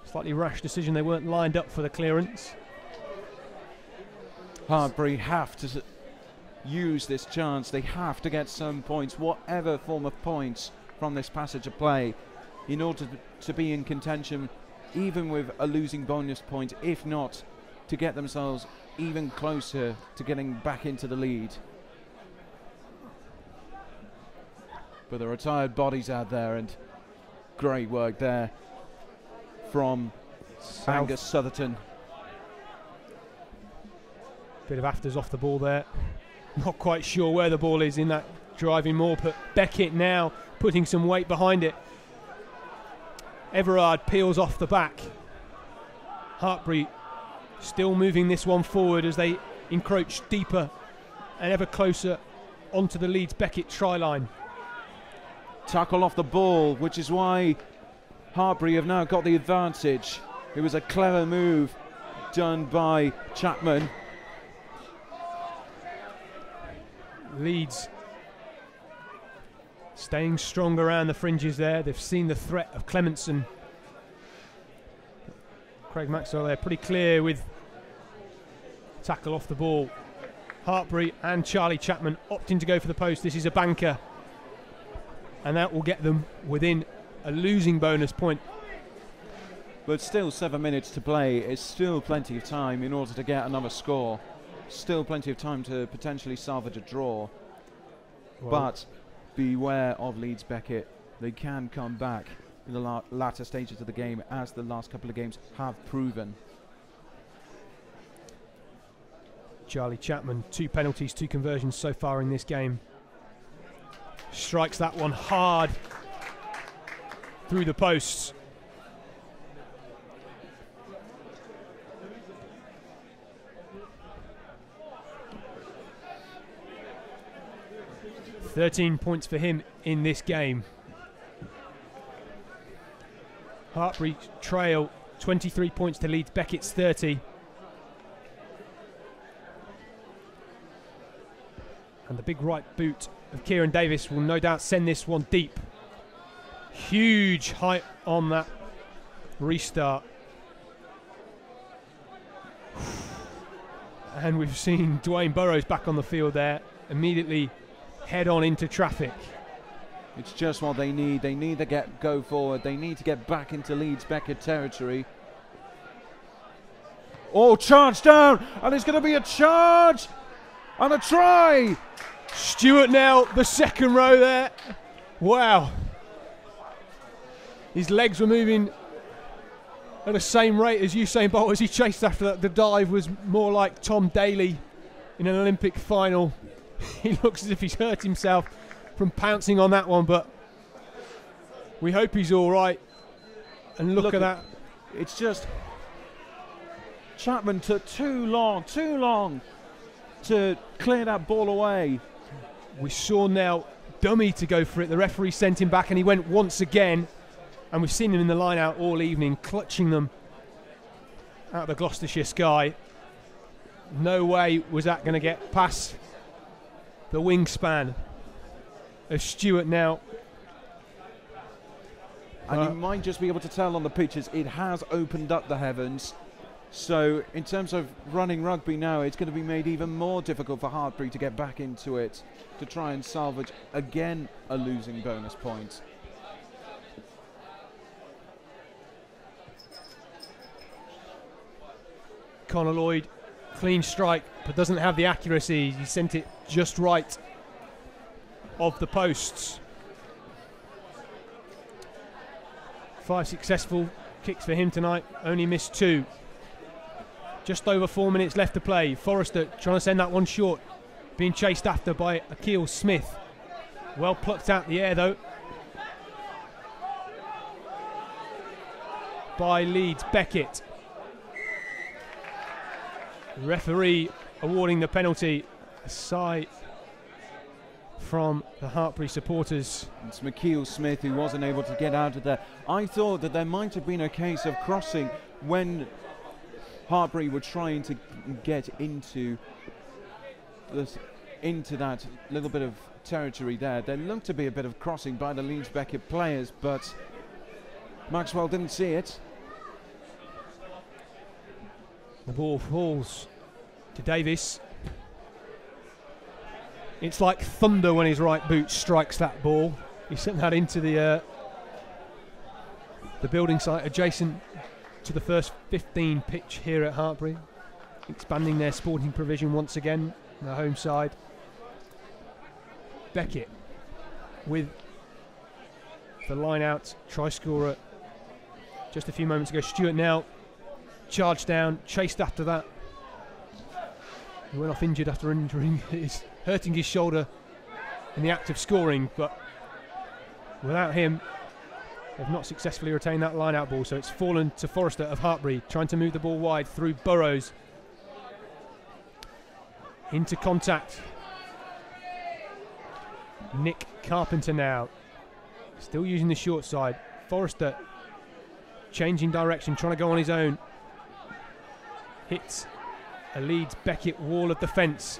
Slightly rash decision, they weren't lined up for the clearance. Hartpury have to use this chance. They have to get some points, whatever form of points, from this passage of play in order to be in contention, even with a losing bonus point, if not to get themselves even closer to getting back into the lead. But there are tired bodies out there, and great work there from Angus Southerton. Bit of afters off the ball there. Not quite sure where the ball is in that driving maul, but Beckett now putting some weight behind it. Everard peels off the back. Hartpury still moving this one forward as they encroach deeper and ever closer onto the Leeds Beckett try line. Tackle off the ball, which is why Hartpury have now got the advantage. It was a clever move done by Chapman. Leeds staying strong around the fringes there. They've seen the threat of Clementson. Craig Maxwell there pretty clear with tackle off the ball. Hartpury and Charlie Chapman opting to go for the post. This is a banker, and that will get them within a losing bonus point. But still 7 minutes to play is still plenty of time in order to get another score. Still plenty of time to potentially salvage a draw. Well, but beware of Leeds Beckett. They can come back in the latter stages of the game, as the last couple of games have proven. Charlie Chapman, 2 penalties, 2 conversions so far in this game. Strikes that one hard through the posts. $13 points for him in this game. Hartpury trail 23 points to Leeds Beckett's 30. And the big right boot of Kieran Davis will no doubt send this one deep. Huge height on that restart. And we've seen Dwayne Burrows back on the field there, immediately head on into traffic. It's just what they need. They need to go forward. They need to get back into Leeds Beckett territory. Oh, charge down, and it's going to be a charge and a try. Stewart now, the second row there. Wow. His legs were moving at the same rate as Usain Bolt as he chased after that. The dive was more like Tom Daley in an Olympic final. He looks as if he's hurt himself from pouncing on that one, but we hope he's all right. And look at that. It's just Chapman took too long to clear that ball away. We saw now dummy to go for it. The referee sent him back and he went once again. And we've seen him in the line out all evening, clutching them out of the Gloucestershire sky. No way was that going to get past the wingspan of Stewart now. And you might just be able to tell on the pitches, it has opened up the heavens. So in terms of running rugby now, it's going to be made even more difficult for Hartpury to get back into it, to try and salvage again a losing bonus point. Connor Lloyd, clean strike, but doesn't have the accuracy. He sent it just right of the posts. 5 successful kicks for him tonight, only missed 2. Just over 4 minutes left to play. Forrester trying to send that one short, being chased after by Akil Smith. Well plucked out the air though by Leeds Beckett. The referee awarding the penalty. A sigh from the Hartpury supporters. It's Akil Smith who wasn't able to get out of there. I thought that there might have been a case of crossing when Hartpury were trying to get into that little bit of territory there. There looked to be a bit of crossing by the Leeds Beckett players, but Maxwell didn't see it. The ball falls to Davis. It's like thunder when his right boot strikes that ball. He sent that into the building site adjacent to the first 15 pitch here at Hartpury, expanding their sporting provision once again, the home side. Beckett with the line out, try scorer just a few moments ago. Stewart now charged down, chased after that. He went off injured after hurting his shoulder in the act of scoring, but without him, they've not successfully retained that line out ball, so it's fallen to Forrester of Hartpury, trying to move the ball wide through Burrows. Into contact. Nick Carpenter now, still using the short side. Forrester changing direction, trying to go on his own. Hits a Leeds Beckett wall of defence.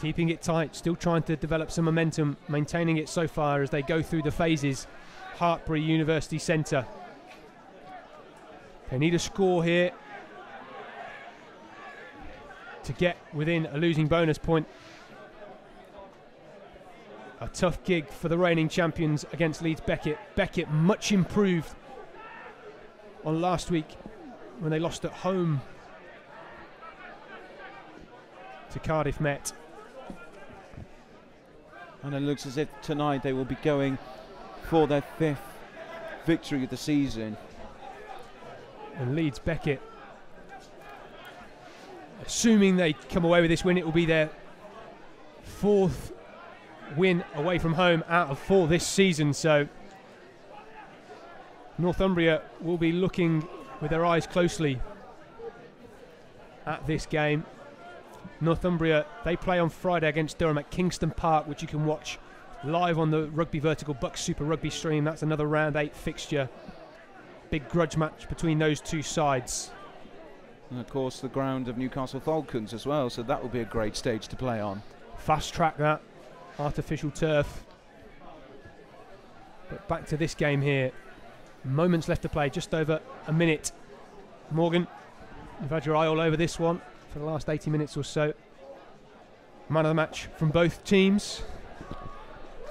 Keeping it tight, still trying to develop some momentum, maintaining it so far as they go through the phases. Hartpury University Centre. They need a score here to get within a losing bonus point. A tough gig for the reigning champions against Leeds Beckett. Beckett much improved on last week when they lost at home to Cardiff Met. And it looks as if tonight they will be going for their 5th victory of the season. And Leeds Beckett, assuming they come away with this win, it will be their 4th win away from home out of 4 this season. So Northumbria will be looking with their eyes closely at this game. Northumbria, they play on Friday against Durham at Kingston Park, which you can watch live on the Rugby Vertical BUCS Super Rugby stream. That's another round 8 fixture. Big grudge match between those two sides. And of course the ground of Newcastle Falcons as well, so that will be a great stage to play on. Fast track that, artificial turf. But back to this game here. Moments left to play, just over a minute. Morgan, you've had your eye all over this one for the last 80 minutes or so. Man of the match from both teams.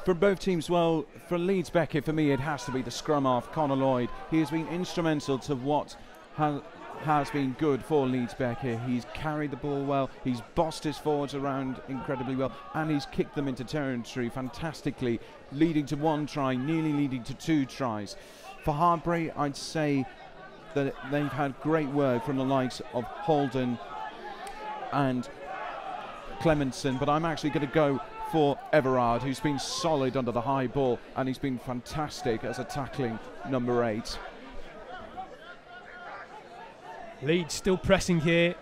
From both teams, well, for Leeds Beckett, for me, it has to be the scrum half, Connor Lloyd. He has been instrumental to what has been good for Leeds Beckett. He's carried the ball well, he's bossed his forwards around incredibly well, and he's kicked them into territory fantastically, leading to 1 try, nearly leading to 2 tries. For Hartpury, I'd say that they've had great work from the likes of Holden and Clemenson, but I'm actually going to go for Everard, who's been solid under the high ball, and he's been fantastic as a tackling number 8. Leeds still pressing here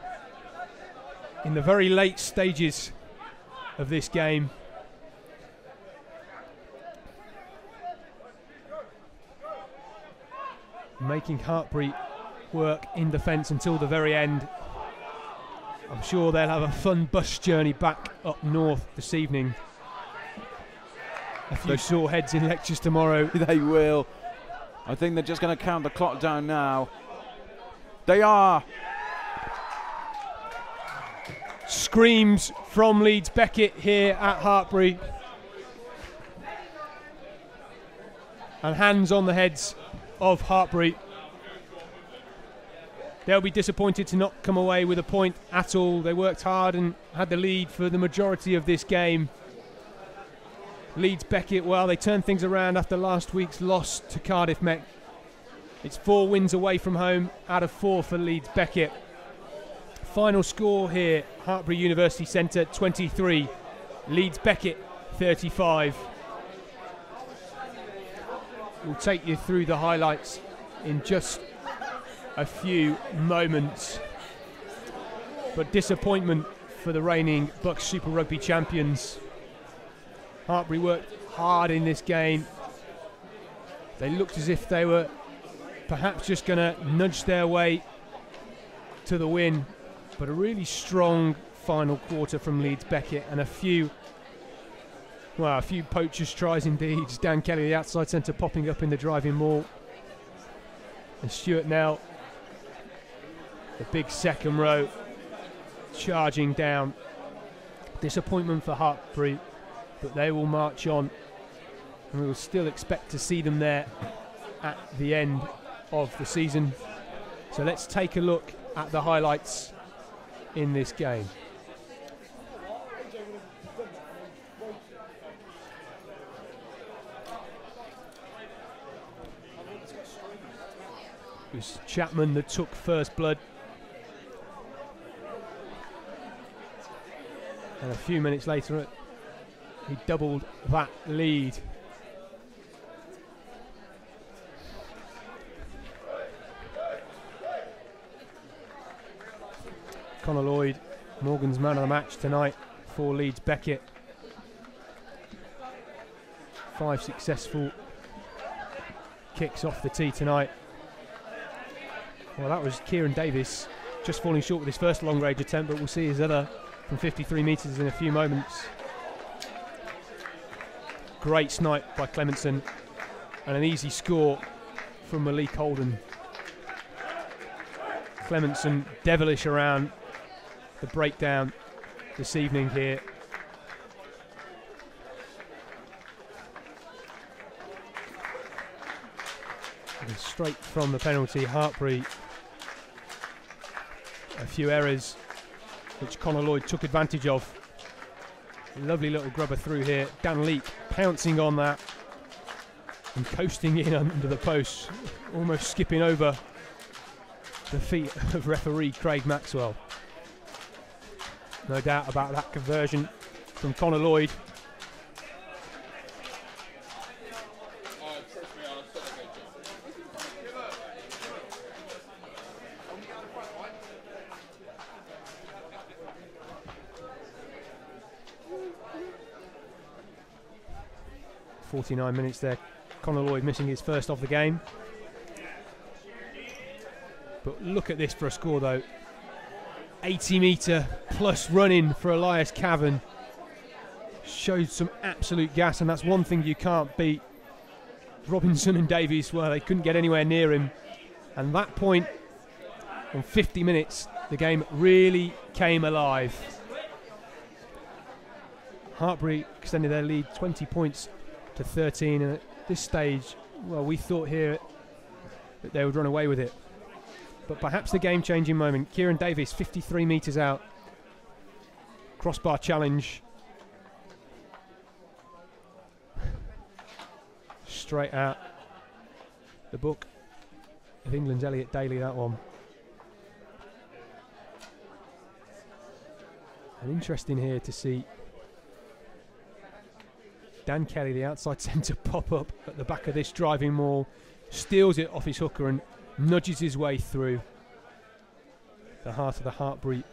in the very late stages of this game. Making Hartpury work in defence until the very end. I'm sure they'll have a fun bus journey back up north this evening. A few sore heads in lectures tomorrow. They will. I think they're just going to count the clock down now. They are. Screams from Leeds Beckett here at Hartpury. And hands on the heads of Hartpury. They'll be disappointed to not come away with a point at all. They worked hard and had the lead for the majority of this game. Leeds Beckett, well, they turned things around after last week's loss to Cardiff Met. It's 4 wins away from home out of 4 for Leeds Beckett. Final score here, Hartpury University Centre 23, Leeds Beckett 35. We'll take you through the highlights in just a few moments. But disappointment for the reigning BUCS Super Rugby champions. Hartpury worked hard in this game. They looked as if they were perhaps just going to nudge their way to the win, but a really strong final quarter from Leeds Beckett and a few poachers' tries indeed. Dan Kelly, the outside centre, popping up in the driving maul. And Stewart now The big second row charging down. Disappointment for Hartpury, but they will march on, and we will still expect to see them there at the end of the season. So let's take a look at the highlights in this game. It was Chapman that took first blood, and a few minutes later he doubled that lead. Connor Lloyd, Morgan's man of the match tonight for Leeds Beckett. 5 successful kicks off the tee tonight. Well, that was Kieran Davis just falling short with his first long range attempt, but we'll see his other from 53 metres in a few moments. Great snipe by Clementson, and an easy score from Malik Holden. Clementson devilish around the breakdown this evening here. And straight from the penalty, Hartpury, a few errors which Connor Lloyd took advantage of. Lovely little grubber through here. Dan Leake pouncing on that and coasting in under the post, almost skipping over the feet of referee Craig Maxwell. No doubt about that conversion from Connor Lloyd. .49 minutes there. Connor Lloyd missing his first of the game. But look at this for a score though. 80 metre plus running for Elias Cavan. Showed some absolute gas, and that's one thing you can't beat. Robinson and Davies, well, they couldn't get anywhere near him. And that point, on 50 minutes, the game really came alive. Hartpury extended their lead 20 points to 13, and at this stage, well, we thought here that they would run away with it. But perhaps the game-changing moment. Kieran Davis, 53 metres out. Crossbar challenge. Straight out the book of England's Elliot Daly, that one. And interesting here to see Dan Kelly, the outside centre, pop up at the back of this driving maul, steals it off his hooker and nudges his way through the heart of the Hartpury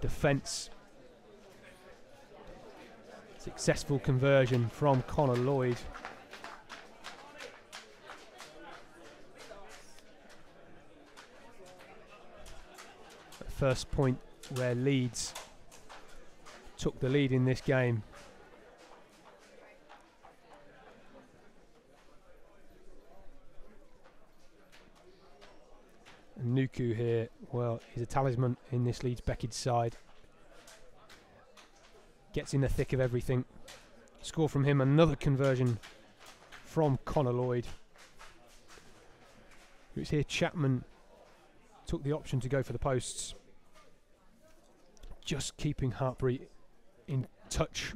defence. Successful conversion from Connor Lloyd. The first point where Leeds took the lead in this game. And Nuku here, well, he's a talisman in this Leeds Beckett side. Gets in the thick of everything. Score from him, another conversion from Connor Lloyd. Who's here, Chapman took the option to go for the posts. Just keeping Hartpury in touch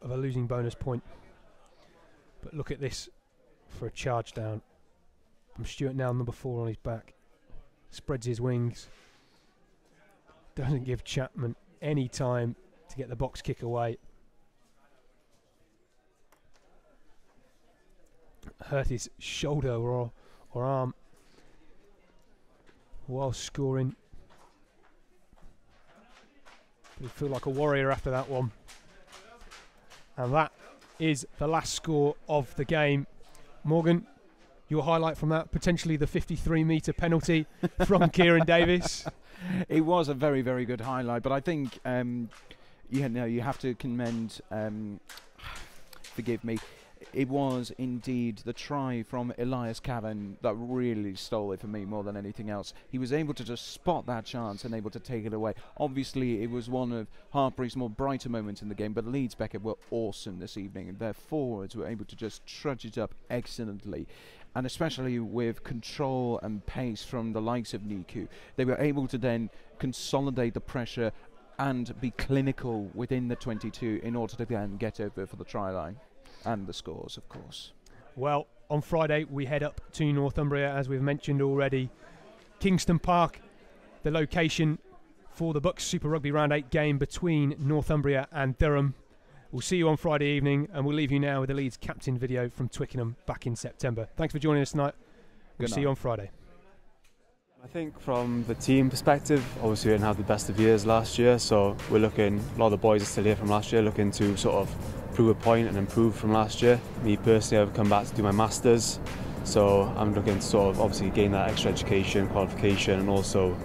of a losing bonus point. But look at this for a charge down from Stuart Now, number 4 on his back. Spreads his wings. Doesn't give Chapman any time to get the box kick away. Hurt his shoulder or arm while scoring. He feel like a warrior after that one. And that is the last score of the game. Morgan, your highlight from that, potentially the 53-metre penalty from Kieran Davis. It was a very, very good highlight, but I think you have to commend, forgive me, It was indeed the try from Elias Cavan that really stole it for me more than anything else. He was able to just spot that chance and able to take it away. Obviously, it was one of Hartpury's more brighter moments in the game, but Leeds Beckett were awesome this evening. Their forwards were able to just trudge it up excellently, and especially with control and pace from the likes of Niku. They were able to then consolidate the pressure and be clinical within the 22 in order to then get over for the try line. And the scores, of course. Well, on Friday we head up to Northumbria, as we've mentioned already. Kingston Park, the location for the BUCS Super Rugby Round 8 game between Northumbria and Durham. We'll see you on Friday evening, and we'll leave you now with the Leeds captain video from Twickenham back in September. Thanks for joining us tonight. We'll see you on Friday. I think from the team perspective, obviously we didn't have the best of years last year, so we're looking, a lot of the boys are still here from last year, looking to sort of prove a point and improve from last year. Me personally, I've come back to do my Masters, so I'm looking to sort of obviously gain that extra education, qualification, and also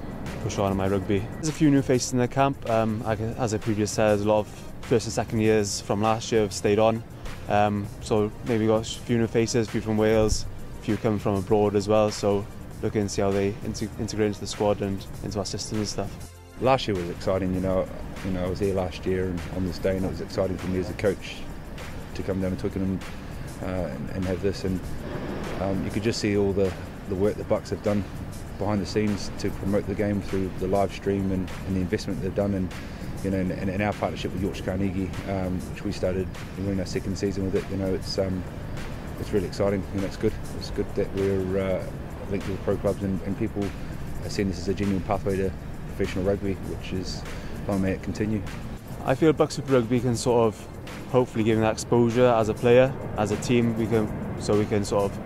push on in my rugby. There's a few new faces in the camp. As I previously said, there's a lot of first and second years from last year have stayed on, so maybe got a few new faces, a few from Wales, a few coming from abroad as well, so looking to see how they integrate into the squad and into our system and stuff. Last year was exciting, you know, I was here last year and on this day, and it was exciting for me as a coach to come down to Twickenham and have this, and you could just see all the work the BUCS have done behind the scenes to promote the game through the live stream and the investment they've done, and you know, in our partnership with Yorkshire Carnegie, which we started in our second season with it. You know, it's really exciting. You know, it's good that we're linked with the pro clubs and people are seeing this as a genuine pathway to professional rugby, which is long may it continue. I feel BUCS Super Rugby can sort of hopefully give that exposure as a player, as a team. We can sort of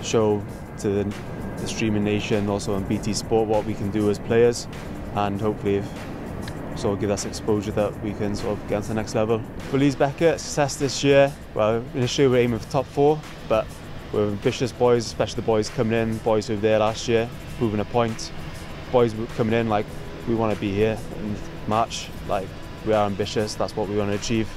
show to the streaming nation, also on BT Sport, what we can do as players, and hopefully sort of give us exposure that we can sort of get to the next level. For Leeds Beckett, success this year. Well, initially we're aiming for top 4, but we're ambitious boys, especially the boys coming in, boys who were there last year, proving a point. Boys coming in like we want to be here in March, like we are ambitious, that's what we want to achieve.